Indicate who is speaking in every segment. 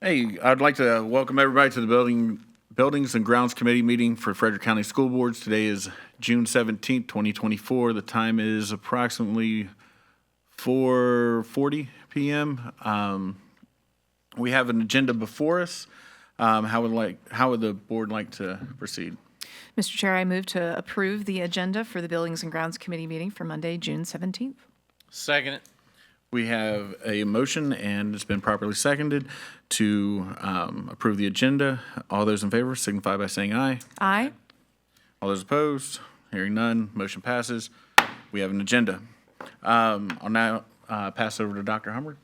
Speaker 1: Hey, I'd like to welcome everybody to the Buildings and Grounds Committee meeting for Frederick County School Boards. Today is June 17th, 2024. The time is approximately 4:40 p.m. We have an agenda before us. How would the board like to proceed?
Speaker 2: Mr. Chair, I move to approve the agenda for the Buildings and Grounds Committee meeting for Monday, June 17th.
Speaker 3: Second it.
Speaker 1: We have a motion, and it's been properly seconded to approve the agenda. All those in favor signify by saying aye.
Speaker 2: Aye.
Speaker 1: All those opposed? Hearing none, motion passes. We have an agenda. I'll now pass over to Dr. Hummer.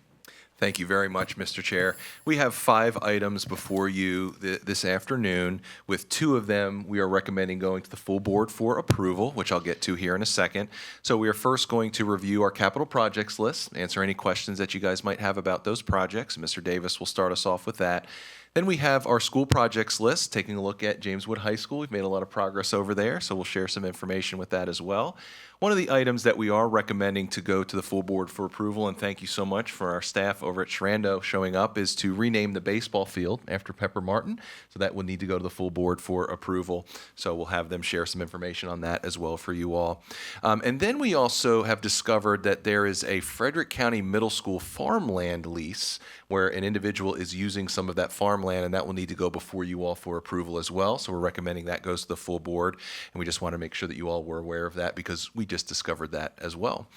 Speaker 4: Thank you very much, Mr. Chair. We have 5 items before you this afternoon. With 2 of them, we are recommending going to the full board for approval, which I'll get to here in a second. So we are first going to review our capital projects list, answer any questions that you guys might have about those projects. Mr. Davis will start us off with that. Then we have our school projects list, taking a look at James Wood High School. We've made a lot of progress over there, so we'll share some information with that as well. One of the items that we are recommending to go to the full board for approval, and thank you so much for our staff over at Shrando showing up, is to rename the baseball field after Pepper Martin. So that will need to go to the full board for approval. So we'll have them share some information on that as well for you all. And then we also have discovered that there is a Frederick County Middle School farmland lease where an individual is using some of that farmland, and that will need to go before you all for approval as well. So we're recommending that goes to the full board, and we just want to make sure that you all were aware of that because we just discovered that as well.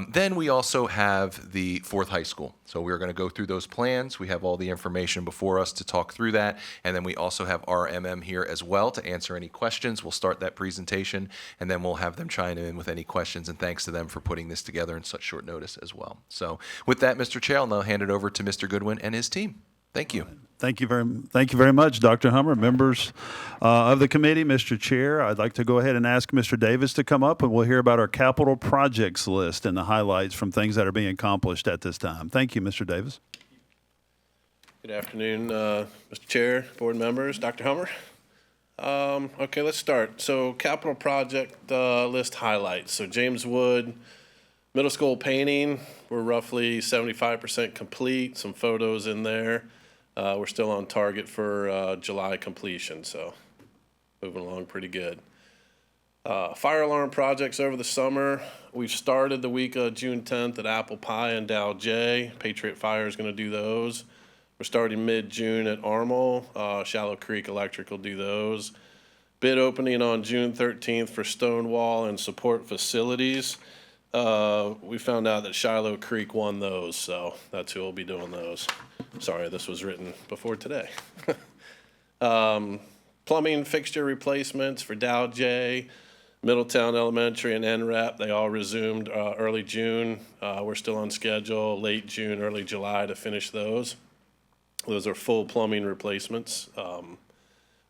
Speaker 4: Then we also have the 4th high school. So we're going to go through those plans. We have all the information before us to talk through that, and then we also have RMM here as well to answer any questions. We'll start that presentation, and then we'll have them chime in with any questions, and thanks to them for putting this together in such short notice as well. So with that, Mr. Chair, I'll now hand it over to Mr. Goodwin and his team. Thank you.
Speaker 5: Thank you very much, Dr. Hummer. Members of the committee, Mr. Chair, I'd like to go ahead and ask Mr. Davis to come up, and we'll hear about our capital projects list and the highlights from things that are being accomplished at this time. Thank you, Mr. Davis.
Speaker 6: Good afternoon, Mr. Chair, board members, Dr. Hummer. Okay, let's start. So capital project list highlights. So James Wood Middle School painting, we're roughly 75% complete, some photos in there. We're still on target for July completion, so moving along pretty good. Fire alarm projects over the summer. We've started the week of June 10th at Apple Pie and Dow J. Patriot Fire is going to do those. We're starting mid-June at Armel. Shallow Creek Electric will do those. Bid opening on June 13th for Stonewall and support facilities. We found out that Shiloh Creek won those, so that's who will be doing those. Sorry, this was written before today. Plumbing fixture replacements for Dow J, Middletown Elementary, and NREP, they all resumed early June. We're still on schedule, late June, early July to finish those. Those are full plumbing replacements.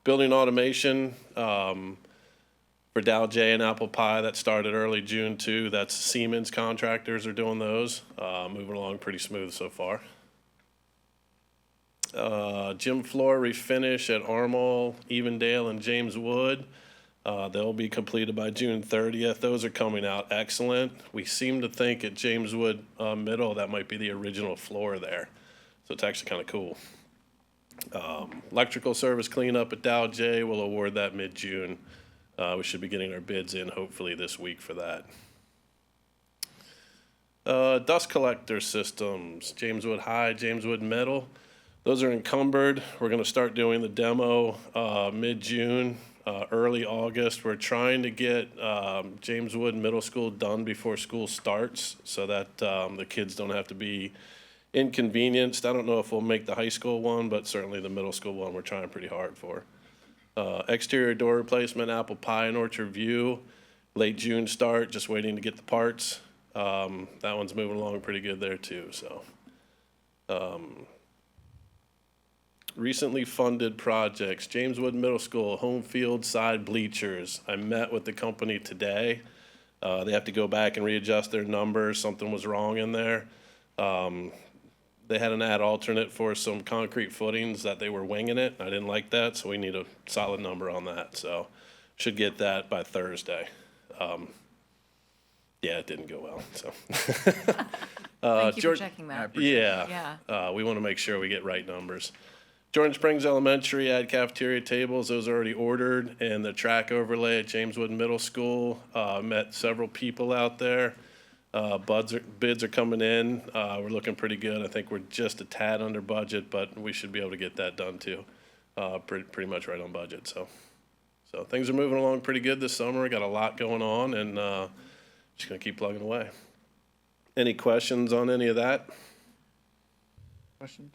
Speaker 6: Building automation, for Dow J and Apple Pie, that started early June too. That's Siemens contractors are doing those. Moving along pretty smooth so far. Gym floor refinish at Armel, Evendale, and James Wood. They'll be completed by June 30th. Those are coming out excellent. We seem to think at James Wood Middle that might be the original floor there. So it's actually kind of cool. Electrical service cleanup at Dow J, we'll award that mid-June. We should be getting our bids in hopefully this week for that. Dust collector systems, James Wood High, James Wood Middle. Those are encumbered. We're going to start doing the demo mid-June, early August. We're trying to get James Wood Middle School done before school starts so that the kids don't have to be inconvenienced. I don't know if we'll make the high school one, but certainly the middle school one we're trying pretty hard for. Exterior door replacement, Apple Pie and Orchard View, late June start, just waiting to get the parts. That one's moving along pretty good there too. So, recently funded projects, James Wood Middle School, home field side bleachers. I met with the company today. They have to go back and readjust their numbers. Something was wrong in there. They had an ad alternate for some concrete footings that they were winging it. I didn't like that, so we need a solid number on that. So should get that by Thursday. Yeah, it didn't go well. So
Speaker 2: Thank you for
Speaker 6: George-
Speaker 2: checking that.
Speaker 6: Yeah. We want to make sure we get right numbers. Jordan Springs Elementary had cafeteria tables. Those are already ordered. And the track overlay at James Wood Middle School, met several people out there. Bids are coming in. We're looking pretty good. I think we're just a tad under budget, but we should be able to get that done too. Pretty much right on budget, so things are moving along pretty good this summer. We got a lot going on, and just gonna keep plugging away. Any questions on any of that?
Speaker 1: Questions?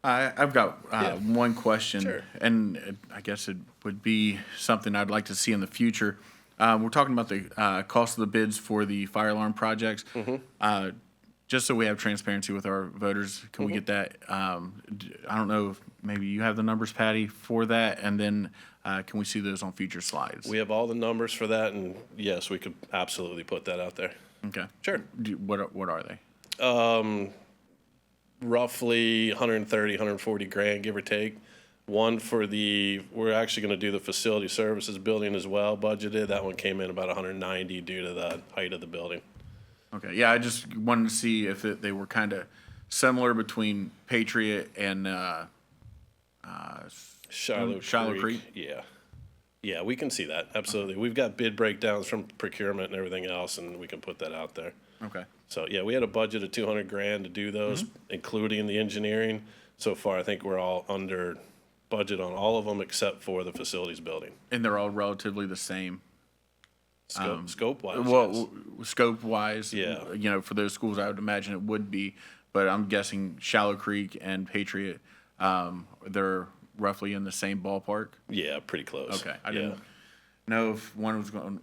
Speaker 1: I've got one question,
Speaker 6: Sure.
Speaker 1: and I guess it would be something I'd like to see in the future. We're talking about the cost of the bids for the fire alarm projects. Just so we have transparency with our voters, can we get that? I don't know if maybe you have the numbers, Patty, for that, and then can we see those on future slides?
Speaker 6: We have all the numbers for that, and yes, we could absolutely put that out there.
Speaker 1: Okay.
Speaker 6: Sure.
Speaker 1: What are they?
Speaker 6: Roughly 130, 140 grand, give or take. One for we're actually gonna do the facility services building as well, budgeted. That one came in about 190 due to the height of the building.
Speaker 1: Okay, yeah, I just wanted to see if they were kind of similar between Patriot and
Speaker 6: Shiloh
Speaker 1: Creek.
Speaker 6: Yeah, we can see that, absolutely. We've got bid breakdowns from procurement and everything else, and we can put that out there.
Speaker 1: Okay.
Speaker 6: So, yeah, we had a budget of 200 grand to do those, including the engineering. So far, I think we're all under budget on all of them except for the facilities building.
Speaker 1: And they're all relatively the same.
Speaker 6: Scope-wise, yes.
Speaker 1: Well, scope-wise,
Speaker 6: Yeah.
Speaker 1: For those schools, I would imagine it would be, but I'm guessing Shallow Creek and Patriot, they're roughly in the same ballpark.
Speaker 6: Yeah, pretty close.
Speaker 1: Okay, I
Speaker 6: Yeah.
Speaker 1: didn't know if one was going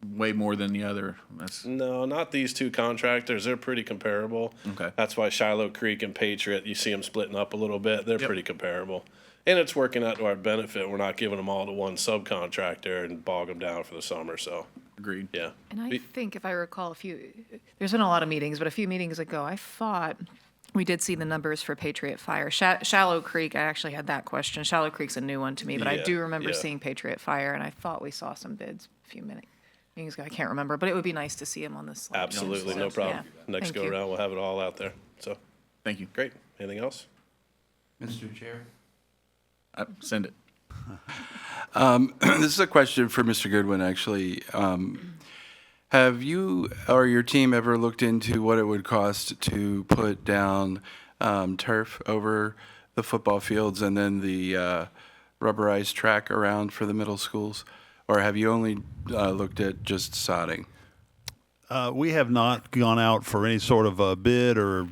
Speaker 1: way more than the other.
Speaker 6: No, not these two contractors. They're pretty comparable.
Speaker 1: Okay.
Speaker 6: That's why Shiloh Creek and Patriot, you see them splitting up a little bit. They're pretty comparable. And it's working out to our benefit. We're not giving them all to one subcontractor and bog them down for the summer, so,
Speaker 1: Agreed.
Speaker 6: yeah.
Speaker 2: And I think, if I recall, there's been a lot of meetings, but a few meetings ago, I thought we did see the numbers for Patriot Fire. Shallow Creek, I actually had that question. Shallow Creek's a new one to me, but I
Speaker 6: Yeah,
Speaker 2: do remember
Speaker 6: yeah.
Speaker 2: seeing Patriot Fire, and I thought we saw some bids a few meetings ago. I can't remember, but it would be nice to see them on this slide.
Speaker 6: Absolutely, no problem. Next
Speaker 2: Thank
Speaker 6: go
Speaker 2: you.
Speaker 6: around, we'll have it all out there. So,
Speaker 1: Thank you.
Speaker 6: great. Anything else?
Speaker 3: Mr. Chair?
Speaker 1: Send it.
Speaker 3: This is a question for Mr. Goodwin, actually. Have you or your team ever looked into what it would cost to put down turf over the football fields and then the rubberized track around for the middle schools? Or have you only looked at just sodding?
Speaker 5: We have not gone out for any sort of a bid or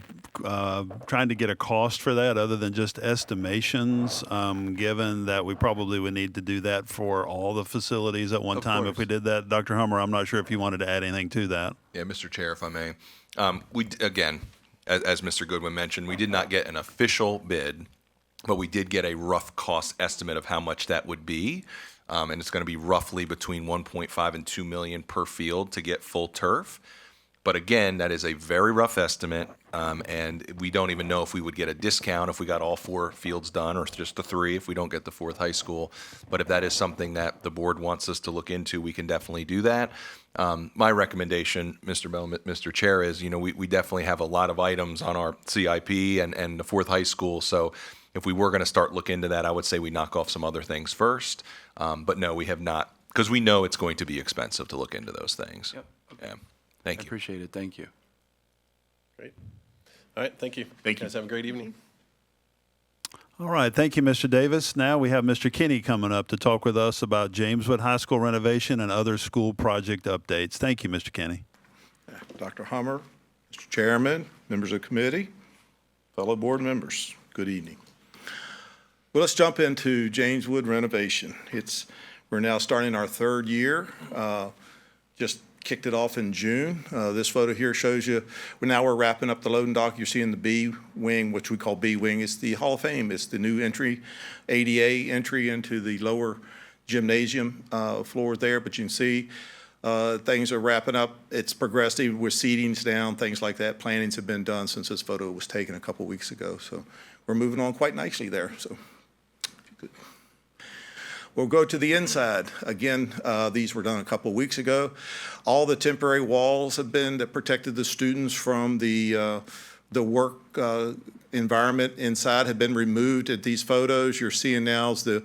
Speaker 5: trying to get a cost for that other than just estimations, given that we probably would need to do that for all the facilities at one
Speaker 3: Of
Speaker 5: time
Speaker 3: course.
Speaker 5: if we did that. Dr. Hummer, I'm not sure if you wanted to add anything to that.
Speaker 4: Yeah, Mr. Chair, if I may. Again, as Mr. Goodwin mentioned, we did not get an official bid, but we did get a rough cost estimate of how much that would be. And it's going to be roughly between 1.5 and 2 million per field to get full turf. But again, that is a very rough estimate, and we don't even know if we would get a discount if we got all 4 fields done, or just the 3 if we don't get the 4th high school. But if that is something that the board wants us to look into, we can definitely do that. My recommendation, Mr. Bell, Mr. Chair, is we definitely have a lot of items on our CIP and the 4th high school. So if we were going to start looking into that, I would say we knock off some other things first. But no, we have not, because we know it's going to be expensive to look into those things.
Speaker 3: Yep. Okay.
Speaker 4: Yeah.
Speaker 3: I
Speaker 4: Thank you.
Speaker 3: appreciate it. Thank you.
Speaker 6: Great. All right, thank you.
Speaker 1: Thank you.
Speaker 6: Guys, have a great evening.
Speaker 5: All right. Thank you, Mr. Davis. Now we have Mr. Kinney coming up to talk with us about Jameswood High School renovation and other school project updates. Thank you, Mr. Kinney.
Speaker 7: Dr. Hummer, Mr. Chairman, members of the committee, fellow board members, good evening. Well, let's jump into Jameswood renovation. We're now starting our 3rd year. Just kicked it off in June. This photo here shows you, we're wrapping up the loading dock. You're seeing the B wing, which we call B wing. It's the Hall of Fame. It's the new entry, ADA entry into the lower gymnasium floor there. But you can see things are wrapping up. It's progressive with seatings down, things like that. Plannings have been done since this photo was taken a couple weeks ago. So we're moving on quite nicely there. So, good. We'll go to the inside. Again, these were done a couple of weeks ago. All the temporary walls have been that protected the students from the work environment inside have been removed at these photos. You're seeing now is the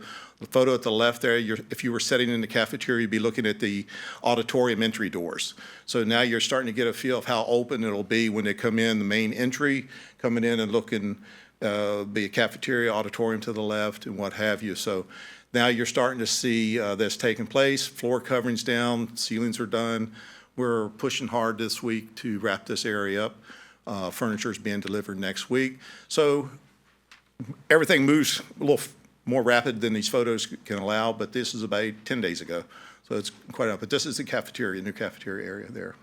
Speaker 7: photo at the left there. If you were sitting in the cafeteria, you'd be looking at the auditorium entry doors. So now you're starting to get a feel of how open it'll be when they come in, the main entry, coming in and looking, be a cafeteria, auditorium to the left, and what have you. So now you're starting to see this taking place. Floor coverings down, ceilings are done. We're pushing hard this week to wrap this area up. Furniture is being delivered next week. So everything moves a little more rapid than these photos can allow, but this is about 10 days ago. So it's quite up. But this is the cafeteria, new cafeteria area there.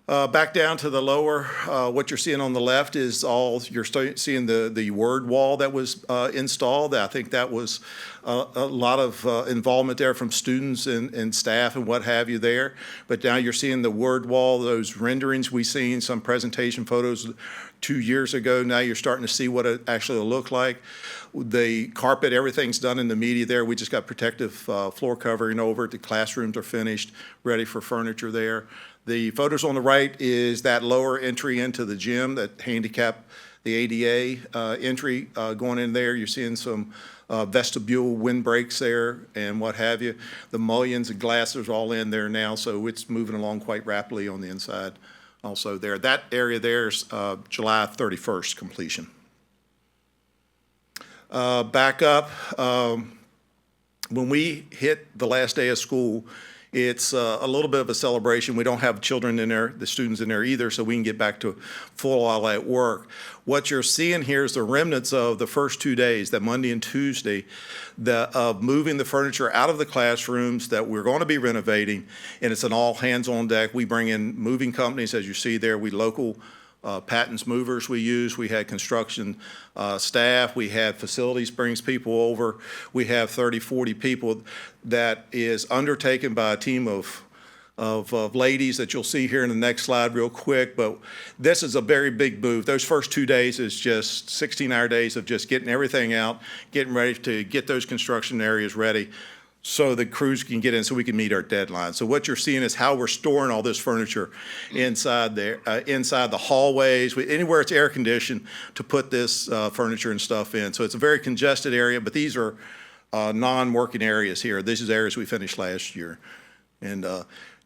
Speaker 7: Back down to the lower, what you're seeing on the left is all, you're seeing the word wall that was installed. I think that was a lot of involvement there from students and staff and what have you there. But now you're seeing the word wall, those renderings we've seen, some presentation photos 2 years ago. Now you're starting to see what it actually will look like. The carpet, everything's done in the media there. We just got protective floor covering over it. The classrooms are finished, ready for furniture there. The photos on the right is that lower entry into the gym, that handicap, the ADA entry going in there. You're seeing some vestibule windbreaks there and what have you. The mullions and glasses are all in there now, so it's moving along quite rapidly on the inside also there. That area there is July 31st completion. Back up, when we hit the last day of school, it's a little bit of a celebration. We don't have children in there, the students in there either, so we can get back to full all-out work. What you're seeing here is the remnants of the first 2 days, that Monday and Tuesday, of moving the furniture out of the classrooms that we're going to be renovating, and it's an all hands on deck. We bring in moving companies, as you see there. We local patents movers we use. We had construction staff. We had facilities brings people over. We have 30, 40 people that is undertaken by a team of ladies that you'll see here in the next slide real quick. But this is a very big move. Those first 2 days is just 16-hour days of just getting everything out, getting ready to get those construction areas ready so the crews can get in so we can meet our deadline. So what you're seeing is how we're storing all this furniture inside there, inside the hallways, anywhere it's air conditioned to put this furniture and stuff in. So it's a very congested area, but these are non-working areas here. These are areas we finished last year. And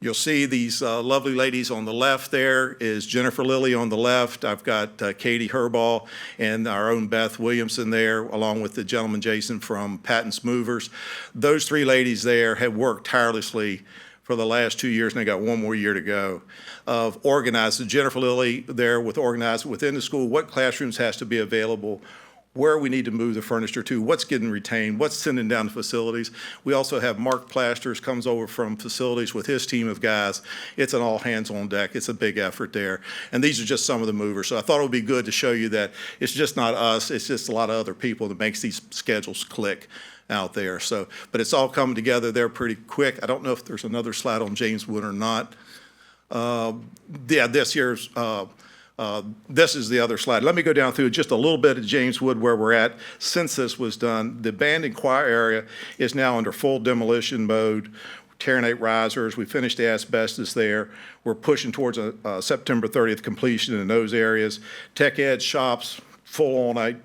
Speaker 7: you'll see these lovely ladies on the left. There is Jennifer Lilly on the left. I've got Katie Herbaugh and our own Beth Williamson there, along with the gentleman Jason from Patents Movers. Those three ladies there have worked tirelessly for the last 2 years, and they got one more year to go, of organizing. Jennifer Lilly there with organizing within the school what classrooms has to be available, where we need to move the furniture to, what's getting retained, what's sending down to facilities. We also have Mark Plasters comes over from facilities with his team of guys. It's an all hands on deck. It's a big effort there. And these are just some of the movers. So I thought it would be good to show you that it's just not us, it's just a lot of other people that makes these schedules click out there. So, but it's all coming together there pretty quick. I don't know if there's another slide on James Wood or not. Yeah, this here's, this is the other slide. Let me go down through just a little bit of James Wood where we're at since this was done. The band and choir area is now under full demolition mode. We're tearing 8 risers. We finished the asbestos there. We're pushing towards a September 30th completion in those areas. Tech ed shops, full all night.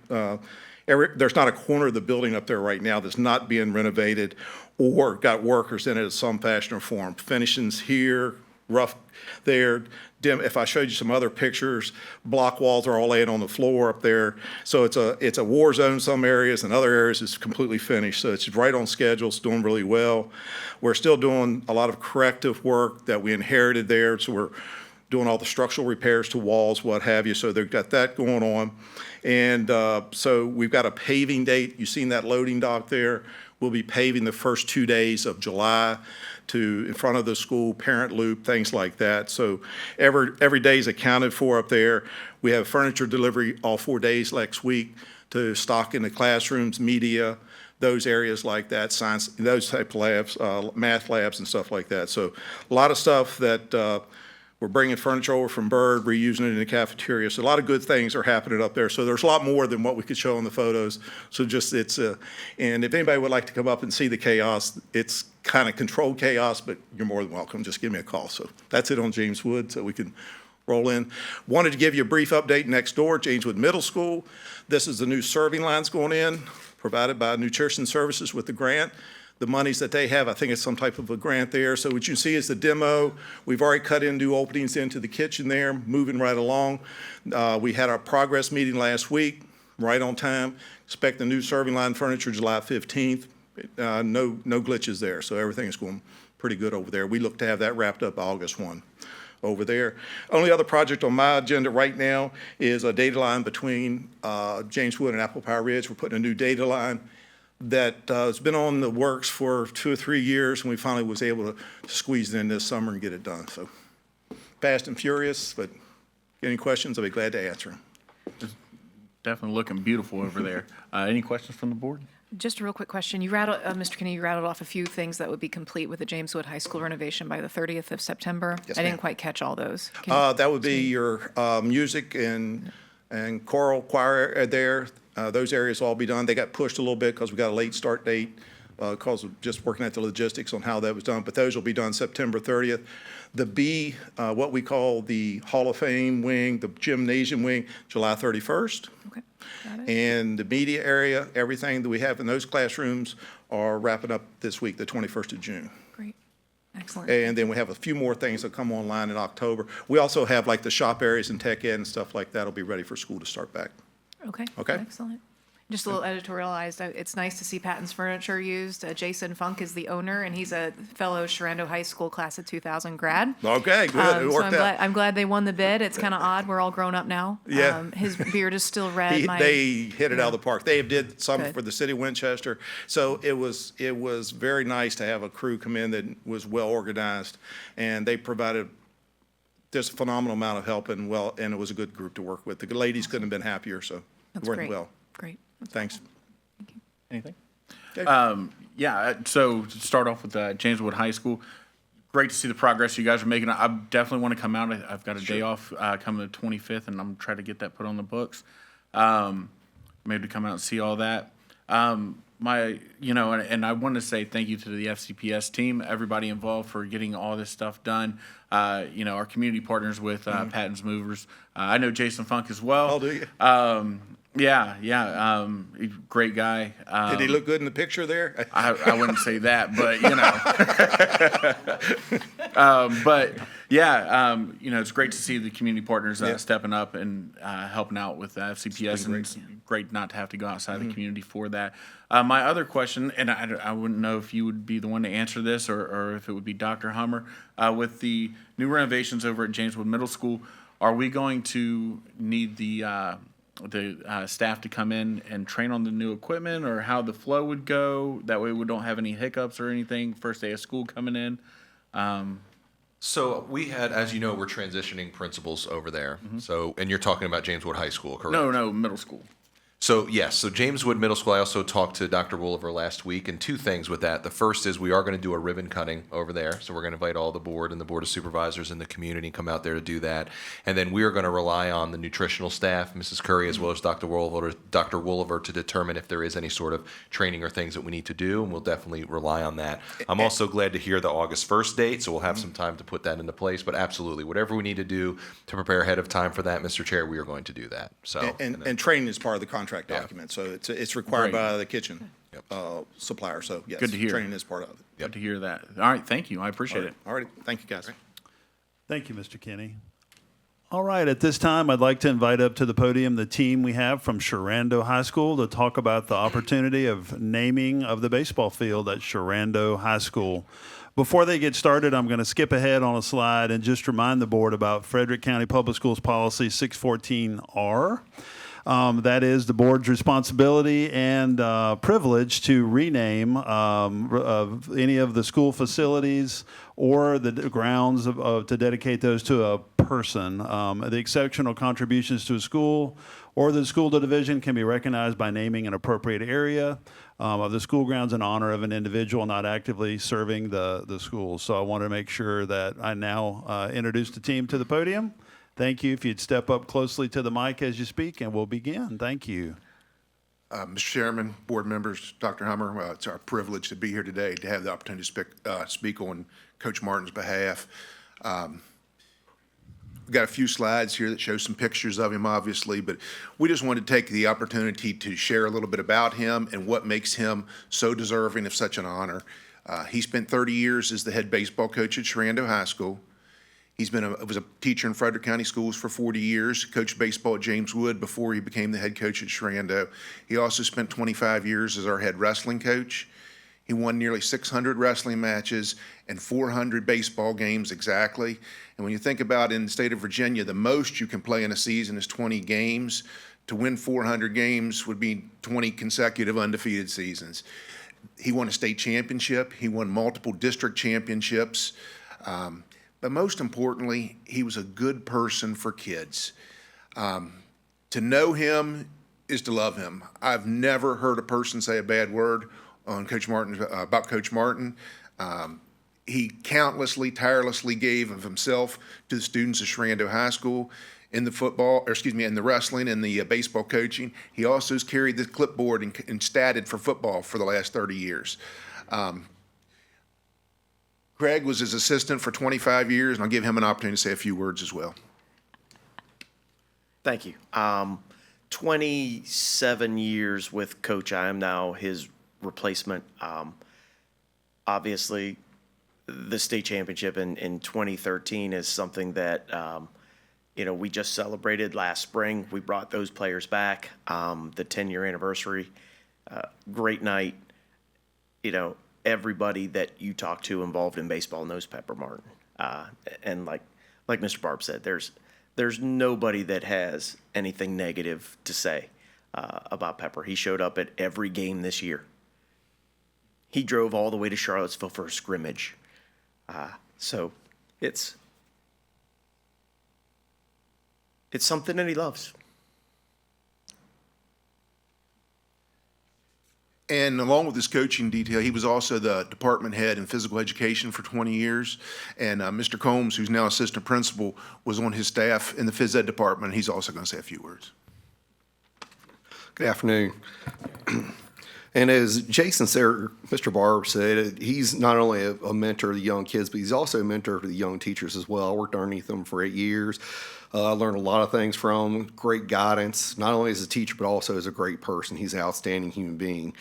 Speaker 7: There's not a corner of the building up there right now that's not being renovated or got workers in it in some fashion or form. Finishings here, rough there. If I showed you some other pictures, block walls are all laying on the floor up there. So it's a war zone some areas, and other areas it's completely finished. So it's right on schedule. It's doing really well. We're still doing a lot of corrective work that we inherited there. So we're doing all the structural repairs to walls, what have you. So they've got that going on. And so we've got a paving date. You've seen that loading dock there. We'll be paving the first 2 days of July to in front of the school, parent loop, things like that. So every day is accounted for up there. We have furniture delivery all 4 days next week to stock in the classrooms, media, those areas like that, science, those type of labs, math labs and stuff like that. So a lot of stuff that We're bringing furniture over from Bird, reusing it in the cafeteria. So a lot of good things are happening up there. So there's a lot more than what we could show in the photos. So just and if anybody would like to come up and see the chaos, it's kind of controlled chaos, but you're more than welcome. Just give me a call. So that's it on James Wood, so we can roll in. Wanted to give you a brief update next door, James Wood Middle School. This is the new serving lines going in, provided by Nutrition Services with the grant. The monies that they have, I think it's some type of a grant there. So what you see is the demo. We've already cut in new openings into the kitchen there, moving right along. We had our progress meeting last week, right on time. Expect the new serving line furniture July 15th. No glitches there, so everything is going pretty good over there. We look to have that wrapped up August 1 over there. Only other project on my agenda right now is a data line between James Wood and Apple Pie Ridge. We're putting a new data line that has been on the works for 2 or 3 years, and we finally was able to squeeze it in this summer and get it done. So fast and furious, but any questions, I'll be glad to answer them.
Speaker 1: Definitely looking beautiful over there. Any questions from the board?
Speaker 2: Just a real quick question. You rattled, Mr. Kinney, you rattled off a few things that would be complete with the James Wood High School renovation by the 30th of September.
Speaker 7: Yes,
Speaker 2: I didn't
Speaker 7: ma'am.
Speaker 2: quite catch all those. Can you-
Speaker 7: That would be your music and choral choir there. Those areas will all be done. They got pushed a little bit because we got a late start date because of just working at the logistics on how that was done. But those will be done September 30th. The B, what we call the Hall of Fame wing, the gymnasium wing, July 31st.
Speaker 2: Okay, got it.
Speaker 7: And the media area, everything that we have in those classrooms are wrapping up this week, the 21st of June.
Speaker 2: Great. Excellent.
Speaker 7: And then we have a few more things that come online in October. We also have like the shop areas and tech ed and stuff like that will be ready for school to start back.
Speaker 2: Okay.
Speaker 7: Okay.
Speaker 2: Excellent. Just a little editorialized. It's nice to see Patton's Furniture used. Jason Funk is the owner, and he's a fellow Sharando High School class of 2000 grad.
Speaker 7: Okay, good. It
Speaker 2: So
Speaker 7: worked out.
Speaker 2: I'm glad they won the bid. It's kind of odd. We're all grown up now.
Speaker 7: Yeah.
Speaker 2: His beard is still red.
Speaker 7: They hit it out of the park. They did some
Speaker 2: Good.
Speaker 7: for the city of Winchester. So it was very nice to have a crew come in that was well organized, and they provided just a phenomenal amount of help and it was a good group to work with. The ladies couldn't have been happier, so it
Speaker 2: That's
Speaker 7: worked
Speaker 2: great.
Speaker 7: well.
Speaker 2: Great. That's
Speaker 7: Thanks.
Speaker 1: Anything?
Speaker 7: Okay.
Speaker 1: Yeah, so to start off with James Wood High School, great to see the progress you guys are making. I definitely want to come out. I've got a day off coming the 25th, and I'm trying to get that put on the books. Maybe to come out and see all that. And I want to say thank you to the FCPS team, everybody involved for getting all this stuff done. Our community partners with Patton's Movers. I know Jason Funk as well.
Speaker 7: Oh, do you?
Speaker 1: Yeah. Great guy.
Speaker 7: Did he look good in the picture there?
Speaker 1: I wouldn't say that, but it's great to see the community partners
Speaker 7: Yeah.
Speaker 1: stepping up and helping out with FCPS, and it's great not to have to go outside the community for that. My other question, and I wouldn't know if you would be the one to answer this or if it would be Dr. Hummer, with the new renovations over at James Wood Middle School, are we going to need the staff to come in and train on the new equipment, or how the flow would go? That way we don't have any hiccups or anything first day of school coming in.
Speaker 4: So we had, as you know, we're transitioning principals over there. So, and you're talking about James Wood High School, correct?
Speaker 1: No, middle school.
Speaker 4: So yes, so James Wood Middle School, I also talked to Dr. Wooliver last week, and two things with that. The first is we are going to do a ribbon cutting over there. So we're going to invite all the board and the board of supervisors in the community come out there to do that. And then we are going to rely on the nutritional staff, Mrs. Curry, as well as Dr. Wooliver to determine if there is any sort of training or things that we need to do, and we'll definitely rely on that. I'm also glad to hear the August 1st date, so we'll have some time to put that into place. But absolutely, whatever we need to do to prepare ahead of time for that, Mr. Chair, we are going to do that. So
Speaker 7: And training is part of the contract document, so it's required
Speaker 1: Great.
Speaker 7: by the kitchen supplier, so yes.
Speaker 1: Good to hear.
Speaker 7: Training is part of it.
Speaker 1: Good to hear that. All right, thank you. I appreciate it.
Speaker 7: All right, thank you, guys.
Speaker 5: Thank you, Mr. Kinney. All right, at this time, I'd like to invite up to the podium the team we have from Sharando High School to talk about the opportunity of naming of the baseball field at Sharando High School. Before they get started, I'm going to skip ahead on a slide and just remind the board about Frederick County Public Schools Policy 614R. That is the board's responsibility and privilege to rename any of the school facilities or the grounds to dedicate those to a person. The exceptional contributions to a school or the school division can be recognized by naming an appropriate area of the school grounds in honor of an individual not actively serving the schools. So I want to make sure that I now introduce the team to the podium. Thank you. If you'd step up closely to the mic as you speak, and we'll begin. Thank you.
Speaker 8: Mr. Chairman, board members, Dr. Hummer, it's our privilege to be here today to have the opportunity to speak on Coach Martin's behalf. We've got a few slides here that show some pictures of him, obviously, but we just wanted to take the opportunity to share a little bit about him and what makes him so deserving of such an honor. He spent 30 years as the head baseball coach at Shenandoah High School. He's was a teacher in Frederick County Schools for 40 years, coached baseball at James Wood before he became the head coach at Shenandoah. He also spent 25 years as our head wrestling coach. He won nearly 600 wrestling matches and 400 baseball games exactly. And when you think about in the state of Virginia, the most you can play in a season is 20 games. To win 400 games would be 20 consecutive undefeated seasons. He won a state championship. He won multiple district championships. But most importantly, he was a good person for kids. To know him is to love him. I've never heard a person say a bad word on Coach Martin, about Coach Martin. He tirelessly gave of himself to the students of Shenandoah High School in the in the wrestling and the baseball coaching. He also has carried the clipboard and statted for football for the last 30 years. Craig was his assistant for 25 years, and I'll give him an opportunity to say a few words as well.
Speaker 9: Thank you. 27 years with Coach. I am now his replacement. Obviously, the state championship in 2013 is something that, we just celebrated last spring. We brought those players back, the 10-year anniversary. Great night. Everybody that you talk to involved in baseball knows Pepper Martin. And like Mr. Barb said, there's nobody that has anything negative to say about Pepper. He showed up at every game this year. He drove all the way to Charlottesville for a scrimmage. So it's something that he loves.
Speaker 8: And along with his coaching detail, he was also the department head in physical education for 20 years. And Mr. Combs, who's now assistant principal, was on his staff in the phys ed department. He's also going to say a few words.
Speaker 10: Good afternoon. And as Jason said, Mr. Barb said, he's not only a mentor to the young kids, but he's also a mentor to the young teachers as well. I worked underneath him for 8 years. I learned a lot of things from him, great guidance, not only as a teacher, but also as a great person. He's an outstanding human being.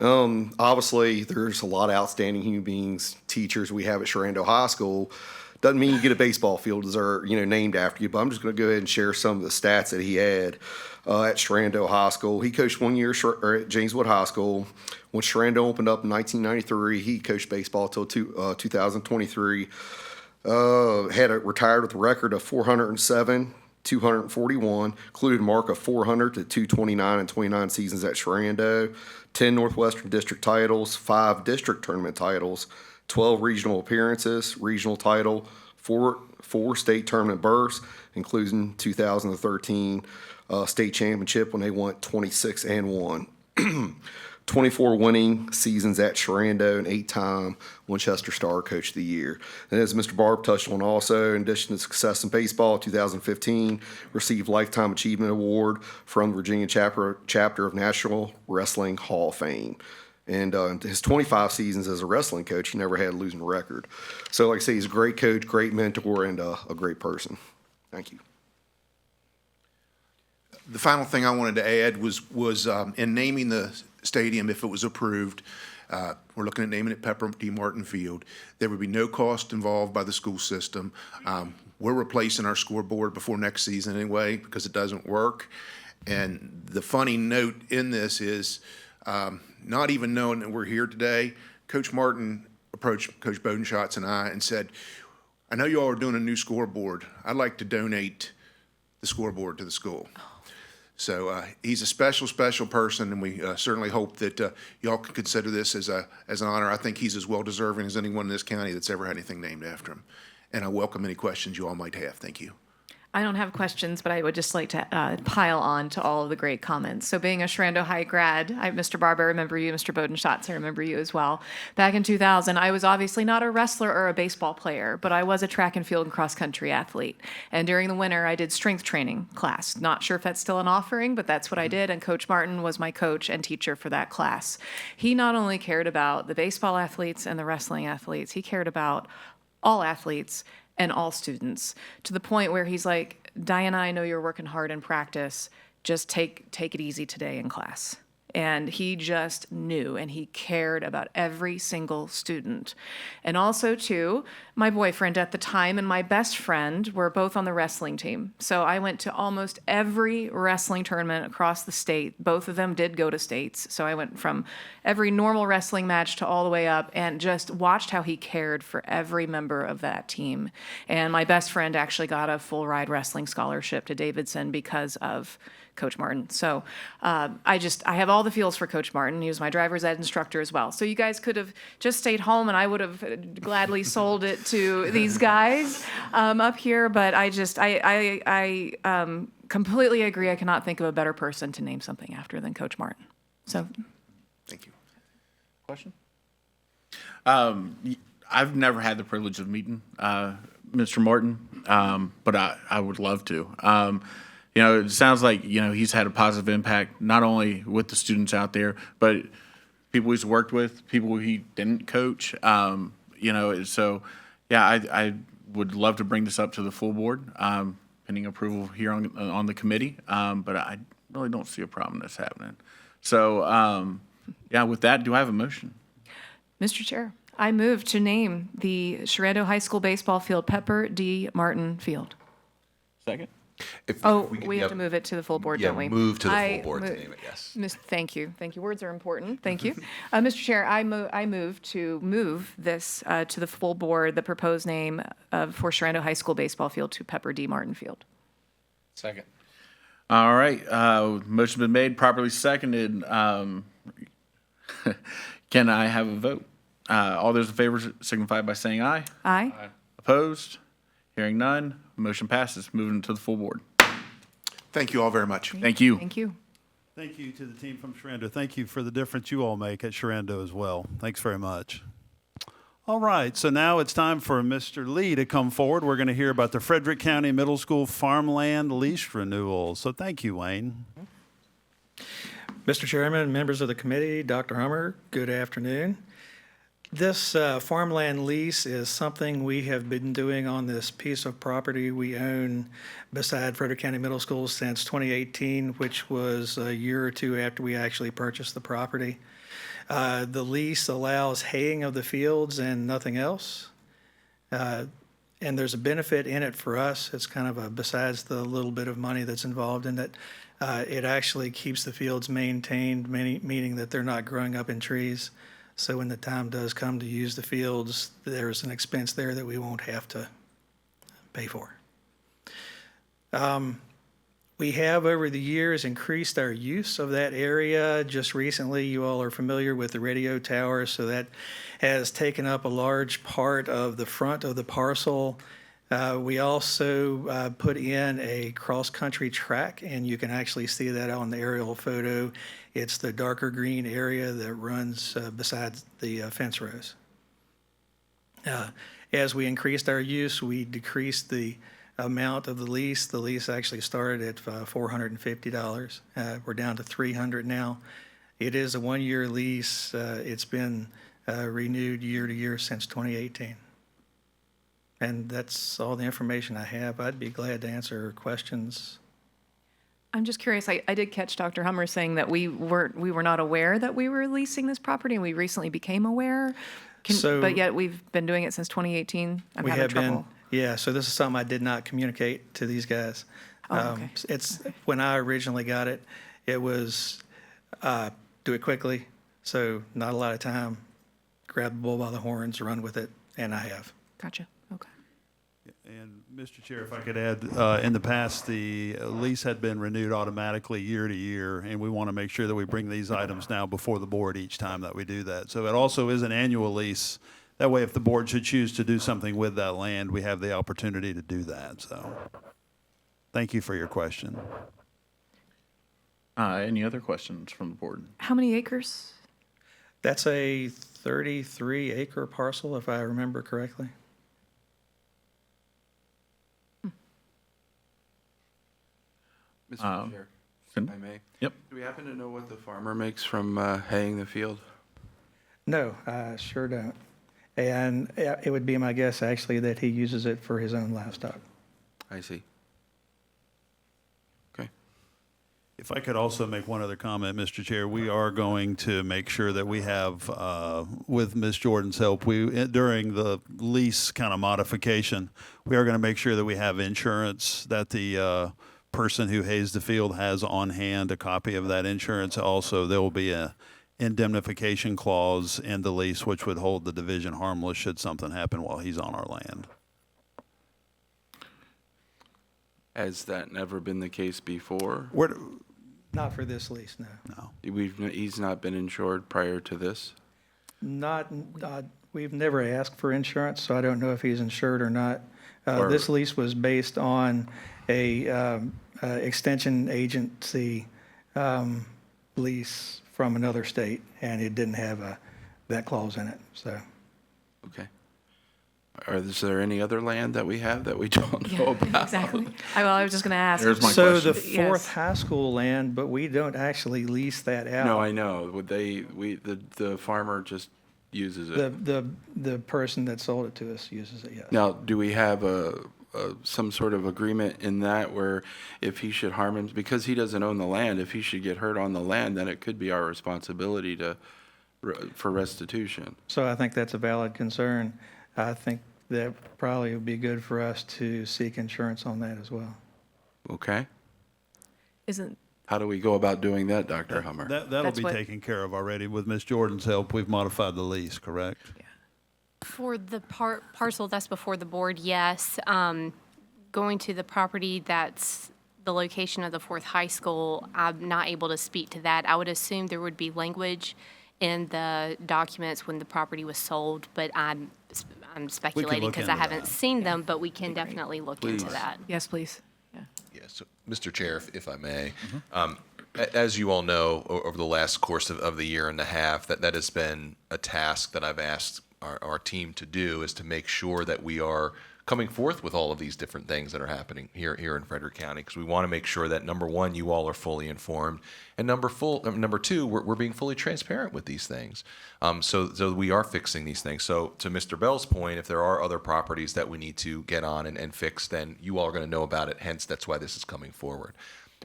Speaker 10: Obviously, there's a lot of outstanding human beings, teachers we have at Shenandoah High School. Doesn't mean you get a baseball field named after you, but I'm just going to go ahead and share some of the stats that he had at Shenandoah High School. He coached 1 year at James Wood High School. When Shenandoah opened up in 1993, he coached baseball until 2023. Retired with a record of 407, 241, included a mark of 400 to 229 and 29 seasons at Shenandoah, 10 Northwestern District titles, 5 district tournament titles, 12 regional appearances, regional title, four state tournament berths, including 2013 state championship when they went 26-1. 24 winning seasons at Shenandoah and 8-time Winchester Star Coach of the Year. And as Mr. Barb touched on also, in addition to success in baseball, 2015 received Lifetime Achievement Award from the Virginia chapter of National Wrestling Hall of Fame. And his 25 seasons as a wrestling coach, he never had a losing record. So like I say, he's a great coach, great mentor, and a great person. Thank you.
Speaker 8: The final thing I wanted to add was in naming the stadium, if it was approved, we're looking at naming it Pepper D. Martin Field. There would be no cost involved by the school system. We're replacing our scoreboard before next season anyway because it doesn't work. And the funny note in this is not even knowing that we're here today, Coach Martin approached Coach Bodenschatz and I and said, I know you all are doing a new scoreboard. I'd like to donate the scoreboard to the school. So he's a special, special person, and we certainly hope that y'all can consider this as an honor. I think he's as well deserving as anyone in this county that's ever had anything named after him. And I welcome any questions you all might have. Thank you.
Speaker 2: I don't have questions, but I would just like to pile on to all of the great comments. So being a Shrando High grad, Mr. Barber, I remember you, Mr. Bodenschatz, I remember you as well. Back in 2000, I was obviously not a wrestler or a baseball player, but I was a track and field and cross country athlete. And during the winter, I did strength training class. Not sure if that's still an offering, but that's what I did. And Coach Martin was my coach and teacher for that class. He not only cared about the baseball athletes and the wrestling athletes, he cared about all athletes and all students, to the point where he's like, Diana, I know you're working hard in practice. Just take it easy today in class. And he just knew, and he cared about every single student. And also, too, my boyfriend at the time and my best friend were both on the wrestling team. So I went to almost every wrestling tournament across the state. Both of them did go to states. So I went from every normal wrestling match to all the way up and just watched how he cared for every member of that team. And my best friend actually got a full ride wrestling scholarship to Davidson because of Coach Martin. So I have all the feels for Coach Martin. He was my driver's ed instructor as well. So you guys could have just stayed home and I would have gladly sold it to these guys up here. But I completely agree. I cannot think of a better person to name something after than Coach Martin. So.
Speaker 8: Thank you.
Speaker 1: Question? I've never had the privilege of meeting Mr. Martin, but I would love to. It sounds like, he's had a positive impact, not only with the students out there, but people he's worked with, people he didn't coach. So, yeah, I would love to bring this up to the full board, pending approval here on the committee. But I really don't see a problem that's happening. So, yeah, with that, do I have a motion?
Speaker 2: Mr. Chair, I move to name the Shrando High School baseball field Pepper D. Martin Field.
Speaker 1: Second?
Speaker 2: We have to move it to the full board, don't we?
Speaker 4: Move to the full board to name it, yes.
Speaker 2: Thank you. Words are important. Thank you. Mr. Chair, I move to move this to the full board, the proposed name for Shrando High School baseball field to Pepper D. Martin Field.
Speaker 1: Second. All right. Motion's been made, properly seconded. Can I have a vote? All those in favor signify by saying aye.
Speaker 2: Aye.
Speaker 1: Opposed? Hearing none, motion passes. Moving to the full board.
Speaker 8: Thank you all very much.
Speaker 1: Thank you.
Speaker 2: Thank you.
Speaker 5: Thank you to the team from Shrando. Thank you for the difference you all make at Shrando as well. Thanks very much. All right, so now it's time for Mr. Lee to come forward. We're going to hear about the Frederick County Middle School farmland lease renewal. So thank you, Wayne.
Speaker 11: Mr. Chairman, members of the committee, Dr. Hummer, good afternoon. This farmland lease is something we have been doing on this piece of property we own beside Frederick County Middle School since 2018, which was a year or two after we actually purchased the property. The lease allows haying of the fields and nothing else. And there's a benefit in it for us. It's kind of besides the little bit of money that's involved in it. It actually keeps the fields maintained, meaning that they're not growing up in trees. So when the time does come to use the fields, there's an expense there that we won't have to pay for. We have over the years increased our use of that area. Just recently, you all are familiar with the radio tower, so that has taken up a large part of the front of the parcel. We also put in a cross-country track, and you can actually see that on the aerial photo. It's the darker green area that runs beside the fence rows. As we increased our use, we decreased the amount of the lease. The lease actually started at $450. We're down to $300 now. It is a one-year lease. It's been renewed year to year since 2018. And that's all the information I have. I'd be glad to answer questions.
Speaker 2: I'm just curious. I did catch Dr. Hummer saying that we were not aware that we were leasing this property, and we recently became aware. But yet we've been doing it since 2018. I'm having trouble.
Speaker 11: Yeah. So this is something I did not communicate to these guys.
Speaker 2: Okay.
Speaker 11: It's when I originally got it, it was do it quickly. So not a lot of time. Grab the bull by the horns, run with it, and I have.
Speaker 2: Gotcha. Okay.
Speaker 5: And Mr. Chair, if I could add, in the past, the lease had been renewed automatically year to year, and we want to make sure that we bring these items now before the board each time that we do that. So it also is an annual lease. That way, if the board should choose to do something with that land, we have the opportunity to do that. So. Thank you for your question.
Speaker 1: Any other questions from the board?
Speaker 2: How many acres?
Speaker 11: That's a 33-acre parcel, if I remember correctly.
Speaker 3: Mr. Chair,
Speaker 1: Fin-
Speaker 3: if I may.
Speaker 1: Yep.
Speaker 3: Do we happen to know what the farmer makes from haying the field?
Speaker 11: No, I sure don't. And it would be my guess, actually, that he uses it for his own livestock.
Speaker 3: I see. Okay.
Speaker 5: If I could also make one other comment, Mr. Chair, we are going to make sure that we have, with Ms. Jordan's help, during the lease kind of modification, we are going to make sure that we have insurance, that the person who hays the field has on hand a copy of that insurance. Also, there will be a indemnification clause in the lease which would hold the division harmless should something happen while he's on our land.
Speaker 3: Has that never been the case before?
Speaker 11: Not for this lease, no.
Speaker 5: No.
Speaker 3: He's not been insured prior to this?
Speaker 11: We've never asked for insurance, so I don't know if he's insured or not. This lease was based on a extension agency lease from another state, and it didn't have that clause in it, so.
Speaker 3: Okay. Is there any other land that we have that we don't know about?
Speaker 2: Exactly. I was just going to ask.
Speaker 1: There's my
Speaker 11: So
Speaker 1: question.
Speaker 11: the
Speaker 2: Yes.
Speaker 11: Fourth High School land, but we don't actually lease that out.
Speaker 3: No, I know. Would the farmer just uses it?
Speaker 11: The person that sold it to us uses it, yes.
Speaker 3: Now, do we have some sort of agreement in that where if he should harm him, because he doesn't own the land, if he should get hurt on the land, then it could be our responsibility for restitution?
Speaker 11: So I think that's a valid concern. I think that probably would be good for us to seek insurance on that as well.
Speaker 3: Okay.
Speaker 2: Isn't
Speaker 3: How do we go about doing that, Dr. Hummer?
Speaker 5: That'll
Speaker 2: That's
Speaker 5: be
Speaker 2: what-
Speaker 5: taken care of already. With Ms. Jordan's help, we've modified the lease, correct?
Speaker 12: For the parcel that's before the board, yes. Going to the property that's the location of the Fourth High School, I'm not able to speak to that. I would assume there would be language in the documents when the property was sold, but I'm speculating
Speaker 5: look
Speaker 12: because I
Speaker 5: into
Speaker 12: haven't
Speaker 5: that.
Speaker 12: seen them, but we can definitely look into
Speaker 3: Please.
Speaker 12: that.
Speaker 2: Yes, please.
Speaker 4: Yeah, so, Mr. Chair, if I may, as you all know, over the last course of the year and a half, that has been a task that I've asked our team to do, is to make sure that we are coming forth with all of these different things that are happening here in Frederick County, because we want to make sure that, number one, you all are fully informed, and number two, we're being fully transparent with these things. So we are fixing these things. So to Mr. Bell's point, if there are other properties that we need to get on and fix, then you all are going to know about it. Hence, that's why this is coming forward.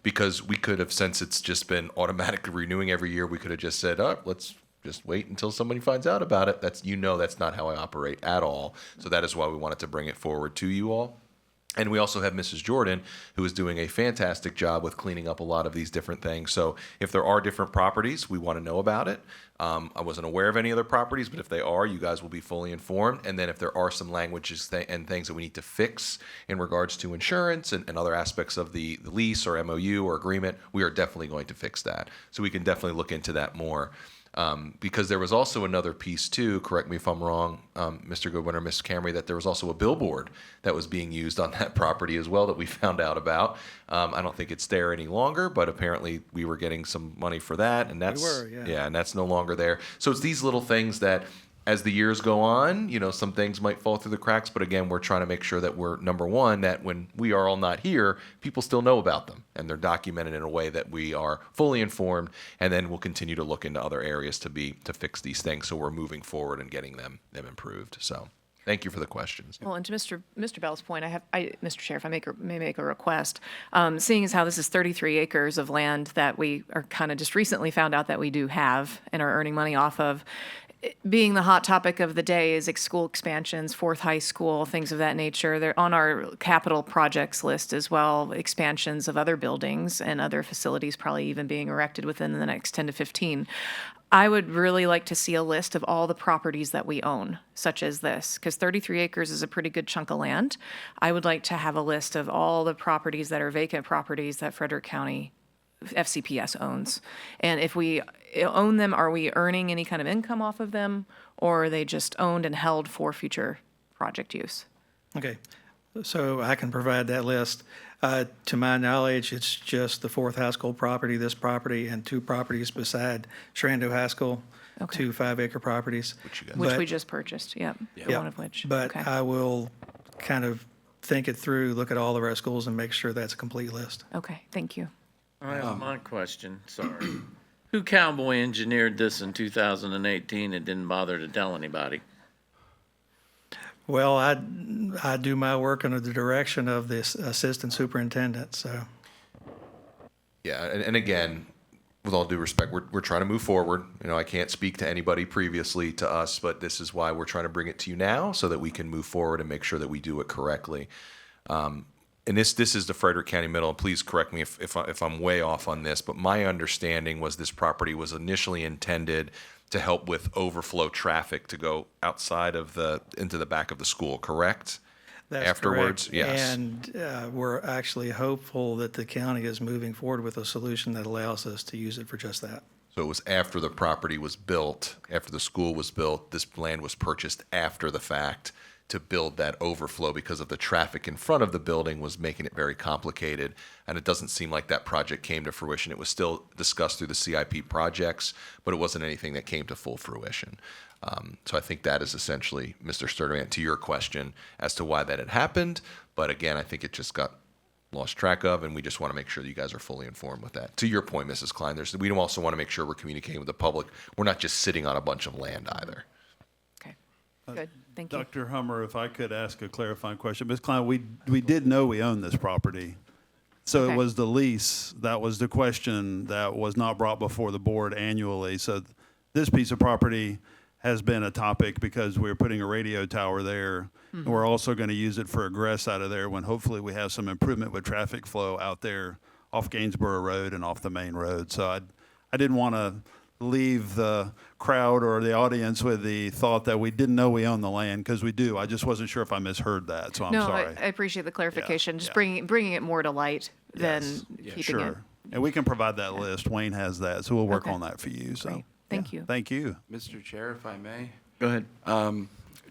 Speaker 4: Because we could have, since it's just been automatically renewing every year, we could have just said, oh, let's just wait until somebody finds out about it. That's not how I operate at all. So that is why we wanted to bring it forward to you all. And we also have Mrs. Jordan, who is doing a fantastic job with cleaning up a lot of these different things. So if there are different properties, we want to know about it. I wasn't aware of any other properties, but if they are, you guys will be fully informed. And then if there are some languages and things that we need to fix in regards to insurance and other aspects of the lease or MOU or agreement, we are definitely going to fix that. So we can definitely look into that more. Because there was also another piece too, correct me if I'm wrong, Mr. Goodwin or Ms. Camry, that there was also a billboard that was being used on that property as well that we found out about. I don't think it's there any longer, but apparently we were getting some money for that, and that's
Speaker 11: yeah.
Speaker 4: and that's no longer there. So it's these little things that, as the years go on, some things might fall through the cracks, but again, we're trying to make sure that we're, number one, that when we are all not here, people still know about them, and they're documented in a way that we are fully informed, and then we'll continue to look into other areas to fix these things, so we're moving forward and getting them improved. So thank you for the questions.
Speaker 2: Well, and to Mr. Bell's point, Mr. Chair, if I may make a request, seeing as how this is 33 acres of land that we are kind of just recently found out that we do have and are earning money off of, being the hot topic of the day is school expansions, Fourth High School, things of that nature. They're on our capital projects list as well, expansions of other buildings and other facilities probably even being erected within the next 10 to 15. I would really like to see a list of all the properties that we own, such as this, because 33 acres is a pretty good chunk of land. I would like to have a list of all the properties that are vacant properties that Frederick County FCPS owns. And if we own them, are we earning any kind of income off of them, or are they just owned and held for future project use?
Speaker 11: Okay. So I can provide that list. To my knowledge, it's just the Fourth High School property, this property, and 2 properties beside Shrando High School,
Speaker 2: Okay.
Speaker 11: 2 5-acre properties.
Speaker 2: Which
Speaker 11: But-
Speaker 2: we just purchased, yep.
Speaker 11: Yep.
Speaker 2: One of which,
Speaker 11: But
Speaker 2: okay.
Speaker 11: I will kind of think it through, look at all of our schools and make sure that's a complete list.
Speaker 2: Okay, thank you.
Speaker 13: I have my question, sorry. Who cowboy engineered this in 2018 and didn't bother to tell anybody?
Speaker 11: Well, I do my work under the direction of this assistant superintendent, so.
Speaker 4: Yeah, and again, with all due respect, we're trying to move forward. You know, I can't speak to anybody previously to us, but this is why we're trying to bring it to you now so that we can move forward and make sure that we do it correctly. And this is the Frederick County Middle, and please correct me if I'm way off on this, but my understanding was this property was initially intended to help with overflow traffic to go outside of into the back of the school, correct?
Speaker 11: That's
Speaker 4: Afterwards,
Speaker 11: correct.
Speaker 4: yes.
Speaker 11: And we're actually hopeful that the county is moving forward with a solution that allows us to use it for just that.
Speaker 4: So it was after the property was built, after the school was built, this land was purchased after the fact to build that overflow because of the traffic in front of the building was making it very complicated. And it doesn't seem like that project came to fruition. It was still discussed through the CIP projects, but it wasn't anything that came to full fruition. So I think that is essentially, Mr. Sturdivant, to your question as to why that had happened. But again, I think it just got lost track of, and we just want to make sure that you guys are fully informed with that. To your point, Mrs. Klein, we don't also want to make sure we're communicating with the public. We're not just sitting on a bunch of land either.
Speaker 2: Okay, good, thank you.
Speaker 5: Dr. Hummer, if I could ask a clarifying question. Ms. Klein, we did know we owned this property. So
Speaker 2: Okay.
Speaker 5: it was the lease, that was the question that was not brought before the board annually. So this piece of property has been a topic because we're putting a radio tower there. And we're also going to use it for egress out of there when hopefully we have some improvement with traffic flow out there off Gainsborough Road and off the main road. So I didn't want to leave the crowd or the audience with the thought that we didn't know we owned the land, because we do. I just wasn't sure if I misheard that, so I'm
Speaker 2: No,
Speaker 5: sorry.
Speaker 2: I appreciate the clarification, just
Speaker 5: yeah.
Speaker 2: bringing it more to light than keeping it.
Speaker 5: Sure. And we can provide that list. Wayne has that, so we'll work
Speaker 2: Okay.
Speaker 5: on that for you. So
Speaker 2: Great. Thank you.
Speaker 5: Thank you.
Speaker 3: Mr. Chair, if I may.
Speaker 1: Go ahead.